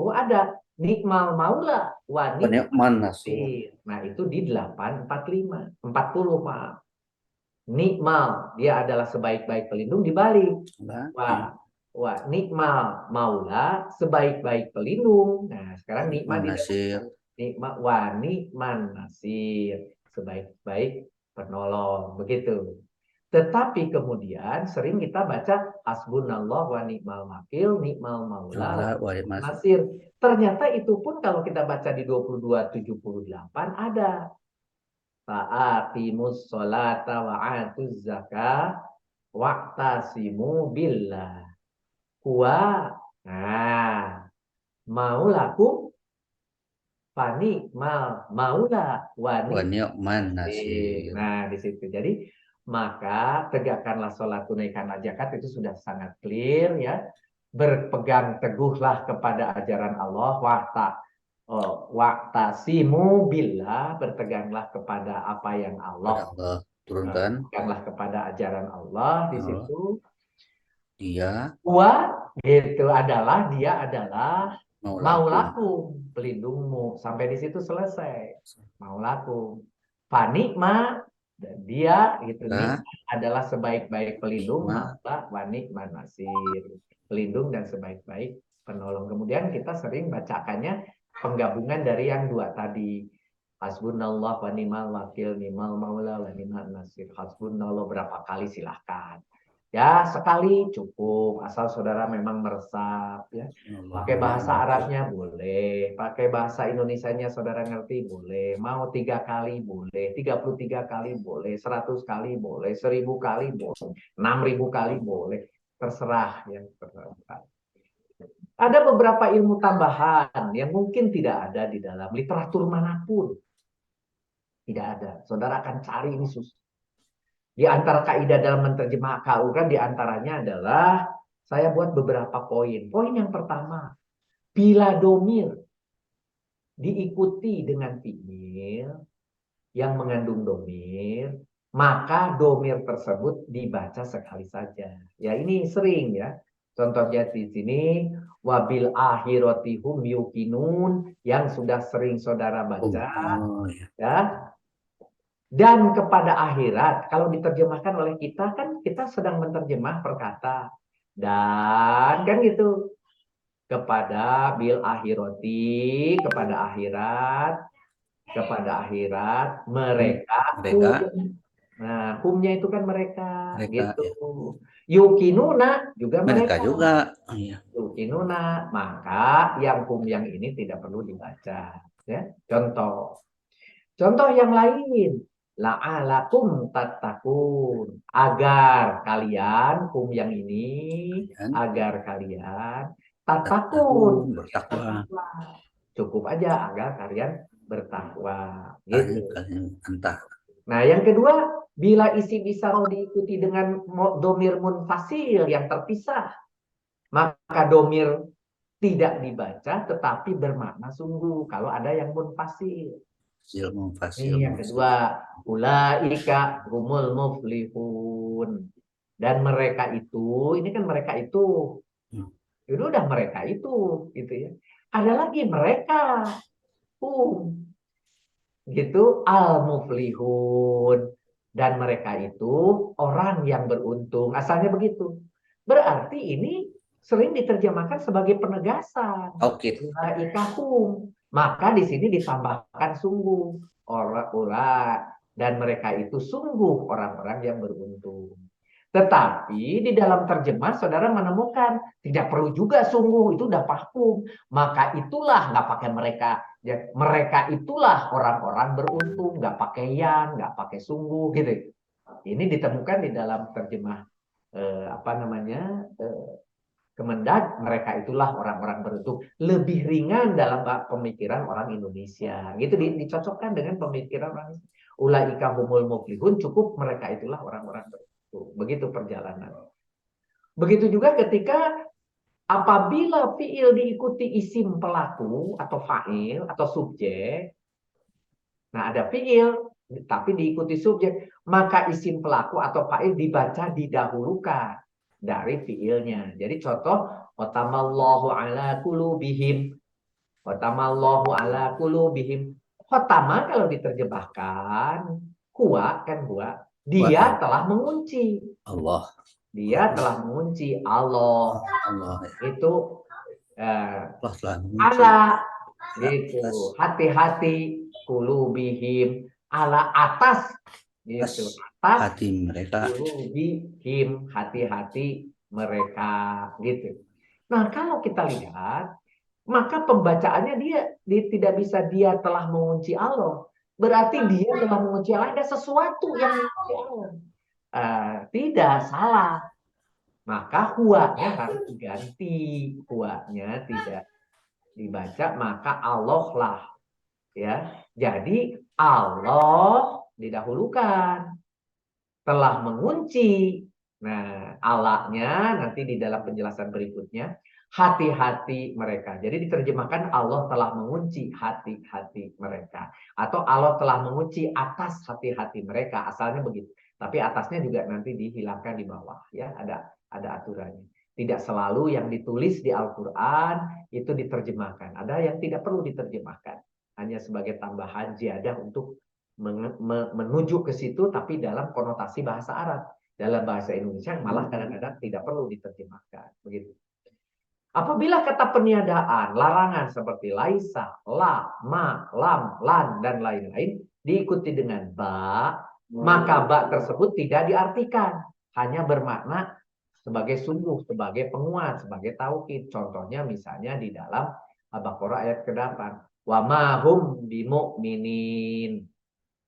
ada ni'mal maula wa ni'mal nasir. Nah, itu di 845, 40 maaf. Ni'mal dia adalah sebaik-baik pelindung, dibalik. Wa ni'mal maula sebaik-baik pelindung. Nah, sekarang ni'mal nasir. Ni'ma wa ni'man nasir sebaik-baik penolong, begitu. Tetapi kemudian sering kita baca hasbunallah wa ni'mal wakil, ni'mal maula wa ni'man nasir. Ternyata itu pun kalau kita baca di 2278 ada fa'atimus sholata wa atuz zakah wa'tasimu billah huwa maulakum fani maula wa ni'man nasir. Nah, di situ. Jadi maka tegakkanlah sholat, tunaikan zakat, itu sudah sangat clear ya. Berpegang teguhlah kepada ajaran Allah, wa'tasimu billah, berteganglah kepada apa yang Allah turunkan. Berpeganglah kepada ajaran Allah di situ. Dia adalah maulakum, pelindungmu. Sampai di situ selesai. Maulakum. Fanikma, dan dia gitu adalah sebaik-baik pelindung, maula wa ni'man nasir. Pelindung dan sebaik-baik penolong. Kemudian kita sering bacakannya penggabungan dari yang dua tadi. Hasbunallah wa ni'mal wakil, ni'mal maula wa ni'man nasir. Hasbunallah berapa kali silahkan. Ya, sekali cukup, asal saudara memang meresap ya. Pakai bahasa Arabnya boleh, pakai bahasa Indonesianya saudara ngerti boleh, mau 3 kali boleh, 33 kali boleh, 100 kali boleh, 1000 kali boleh, 6000 kali boleh, terserah yang terserah. Ada beberapa ilmu tambahan yang mungkin tidak ada di dalam literatur manapun. Tidak ada. Saudara akan cari ini susah. Di antara kaidah dalam menerjemah Al-Quran di antaranya adalah saya buat beberapa poin. Poin yang pertama, bila domir diikuti dengan fiil yang mengandung domir, maka domir tersebut dibaca sekali saja. Ya ini sering ya. Contohnya di sini wabil akhirati hum yuqinun yang sudah sering saudara baca ya. Dan kepada akhirat, kalau diterjemahkan oleh kita kan kita sedang menerjemah perkata dan kan gitu kepada bil akhirati kepada akhirat mereka hum. Nah, humnya itu kan mereka gitu. Ya. Yukinuna juga Mereka mereka. juga. Iya. Yukinuna, maka yang hum yang ini tidak perlu dibaca. Ya, contoh yang lain. La'alakum tattaqun, agar kalian hum yang ini agar kalian tattaqun bertakwa. Cukup aja agar kalian bertakwa gitu. Entah. Nah, yang kedua, bila isi isyaroh diikuti dengan domir munfasil yang terpisah, maka domir tidak dibaca tetapi bermakna sungguh kalau ada yang munfasil. Ini yang kedua, ulaika humul muflihun. Dan mereka itu, ini kan mereka itu. Itu udah mereka itu, gitu ya. Ada lagi mereka, gitu, al-muflihun. Dan mereka itu orang yang beruntung. Asalnya begitu. Berarti ini sering diterjemahkan sebagai penegasan. Ulaika hum. Maka di sini ditambahkan sungguh orang-orang dan mereka itu sungguh orang-orang yang beruntung. Tetapi di dalam terjemah saudara menemukan tidak perlu juga sungguh itu udah paham. Maka itulah nggak pakai mereka. Ya, mereka itulah orang-orang beruntung nggak pakai yang, nggak pakai sungguh gitu. Ini ditemukan di dalam terjemah Kemendag, mereka itulah orang-orang beruntung. Lebih ringan dalam pemikiran orang Indonesia. Gitu dicocokkan dengan pemikiran orang Indonesia. Ulaika humul muflihun, cukup mereka itulah orang-orang beruntung. Begitu perjalanan. Begitu juga ketika apabila fiil diikuti isim pelaku atau fa'il atau subjek. Nah, ada fiil tapi diikuti subjek, maka isim pelaku atau fa'il dibaca didahulukan dari fiilnya. Jadi contoh, khatamallahu ala qulubihim. Khatamallahu ala qulubihim. Khatama kalau diterjemahkan, huwa kan huwa, dia telah mengunci. Allah. Dia telah mengunci Allah. Itu ala gitu. Hati-hati qulubihim ala atas gitu, atas hati mereka, qulubihim hati-hati mereka gitu. Nah, kalau kita lihat, maka pembacaannya dia tidak bisa dia telah mengunci Allah. Berarti dia telah mengunci Allah, ada sesuatu yang mengunci Allah. Tidak, salah. Maka huwanya harus diganti. Huwanya tidak dibaca, maka Allah lah. Ya, jadi Allah didahulukan, telah mengunci. Nah, Allahnya nanti di dalam penjelasan berikutnya, hati-hati mereka. Jadi diterjemahkan Allah telah mengunci hati-hati mereka. Atau Allah telah mengunci atas hati-hati mereka. Asalnya begitu. Tapi atasnya juga nanti dihilangkan di bawah. Ya, ada aturannya. Tidak selalu yang ditulis di Al-Quran itu diterjemahkan. Ada yang tidak perlu diterjemahkan. Hanya sebagai tambahan ziyadah untuk menuju ke situ, tapi dalam konotasi bahasa Arab. Dalam bahasa Indonesia malah kadang-kadang tidak perlu diterjemahkan. Begitu. Apabila kata peniadaan, larangan seperti laisa, la, ma, lam, lan, dan lain-lain diikuti dengan ba, maka ba tersebut tidak diartikan. Hanya bermakna sebagai sungguh, sebagai penguat, sebagai taukid. Contohnya misalnya di dalam Al-Baqarah ayat ke-8. Wa ma hum bimu'minin.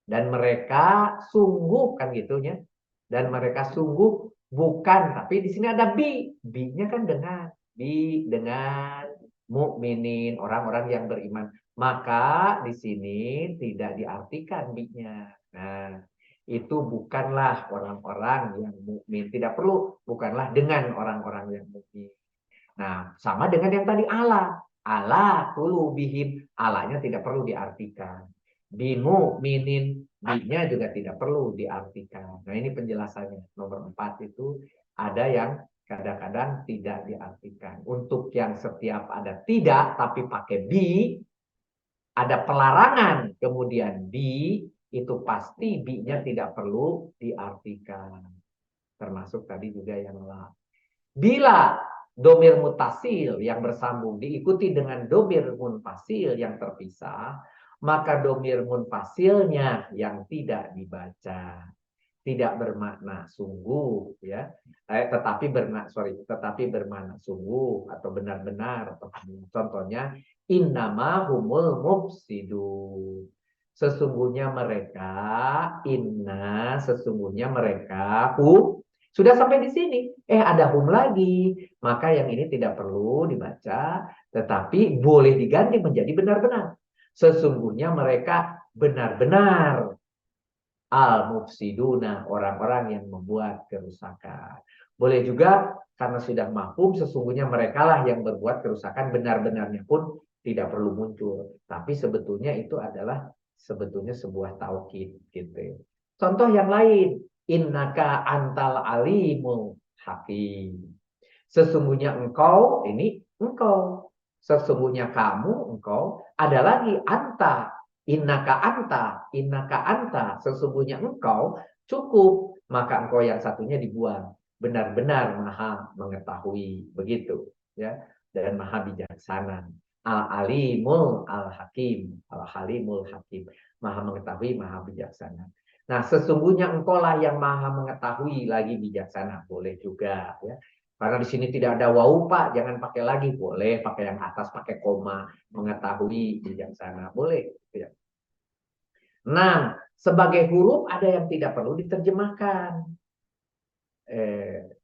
Dan mereka sungguh kan gitunya. Dan mereka sungguh bukan, tapi di sini ada bi. Bi-nya kan dengan dengan mukminin, orang-orang yang beriman. Maka di sini tidak diartikan bi-nya. Nah, itu bukanlah orang-orang yang mukmin. Tidak perlu, bukanlah dengan orang-orang yang mukmin. Nah, sama dengan yang tadi Allah. Allah qulubihim. Allahnya tidak perlu diartikan. Bimu'minin, bi-nya juga tidak perlu diartikan. Nah, ini penjelasannya. Nomor 4 itu ada yang kadang-kadang tidak diartikan. Untuk yang setiap ada tidak tapi pakai bi, ada pelarangan kemudian bi, itu pasti bi-nya tidak perlu diartikan. Termasuk tadi juga yang la. Bila domir mutasil yang bersambung diikuti dengan domir munfasil yang terpisah, maka domir munfasilnya yang tidak dibaca, tidak bermakna sungguh, ya, tetapi bermakna sungguh atau benar-benar. Atau contohnya innama humul mufsidun. Sesungguhnya mereka, sesungguhnya mereka, sudah sampai di sini. Ada hum lagi. Maka yang ini tidak perlu dibaca, tetapi boleh diganti menjadi benar-benar. Sesungguhnya mereka benar-benar al-mufsiduna, orang-orang yang membuat kerusakan. Boleh juga karena sudah mafhum, sesungguhnya mereka lah yang berbuat kerusakan, benar-benarnya pun tidak perlu muncul. Tapi sebetulnya itu adalah sebetulnya sebuah taukid gitu. Contoh yang lain, innaka antal alimul hakim. Sesungguhnya engkau, ini engkau. Sesungguhnya kamu, engkau. Ada lagi anta, innaka anta. Sesungguhnya engkau cukup. Maka engkau yang satunya dibuang. Benar-benar maha mengetahui. Begitu. Ya. Dan maha bijaksana. Al-alimul al-hakim. Al-halimul hakim. Maha mengetahui, maha bijaksana. Nah, sesungguhnya engkau lah yang maha mengetahui lagi bijaksana. Boleh juga, ya. Karena di sini tidak ada wau, Pak, jangan pakai lagi. Boleh pakai yang atas, pakai koma. Mengetahui bijaksana. Boleh. Ya. Nah, sebagai huruf ada yang tidak perlu diterjemahkan.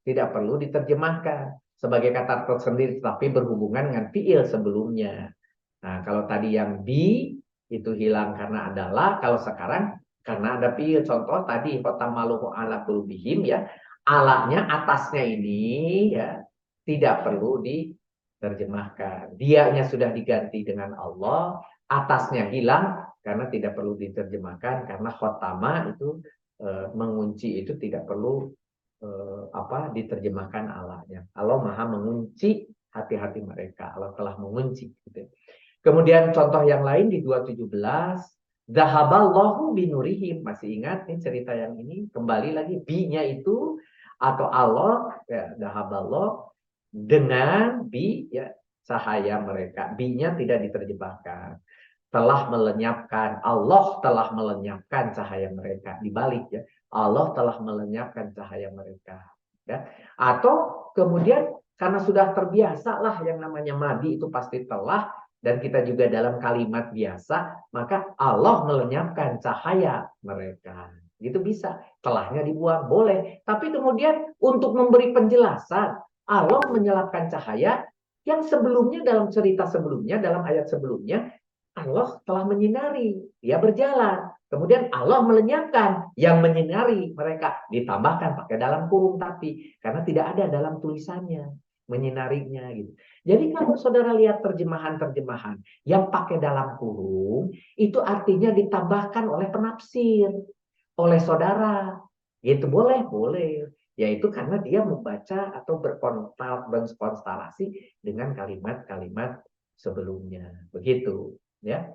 Tidak perlu diterjemahkan. Sebagai kata tersendiri, tapi berhubungan dengan fiil sebelumnya. Nah, kalau tadi yang bi, itu hilang karena ada la. Kalau sekarang karena ada fiil. Contoh tadi fatamaluhu ala qulubihim, ya. Alanya atasnya ini, ya, tidak perlu diterjemahkan. Dianya sudah diganti dengan Allah, atasnya hilang karena tidak perlu diterjemahkan, karena khotama itu mengunci itu tidak perlu diterjemahkan Allahnya. Allah maha mengunci hati-hati mereka. Allah telah mengunci. Gitu. Kemudian contoh yang lain di 2:17, Zahaballahu binurihim. Masih ingat nih cerita yang ini? Kembali lagi, bi-nya itu atau Allah, ya, Zahaballah dengan bi, ya, cahaya mereka. Bi-nya tidak diterjemahkan. Telah melenyapkan, Allah telah melenyapkan cahaya mereka. Dibalik, ya, Allah telah melenyapkan cahaya mereka. Ya. Atau kemudian karena sudah terbiasa lah yang namanya madi itu pasti telah, dan kita juga dalam kalimat biasa, maka Allah melenyapkan cahaya mereka. Gitu bisa. Telahnya dibuang, boleh. Tapi kemudian untuk memberi penjelasan, Allah menyelapkan cahaya yang sebelumnya dalam cerita sebelumnya, dalam ayat sebelumnya, Allah telah menyinari, dia berjalan. Kemudian Allah melenyapkan yang menyinari mereka. Ditambahkan pakai dalam kurung tapi. Karena tidak ada dalam tulisannya. Menyinarinya gitu. Jadi kalau saudara lihat terjemahan-terjemahan yang pakai dalam kurung, itu artinya ditambahkan oleh penafsir. Oleh saudara. Gitu boleh, boleh. Yaitu karena dia membaca atau berkonstelasi dengan kalimat-kalimat sebelumnya. Begitu. Ya.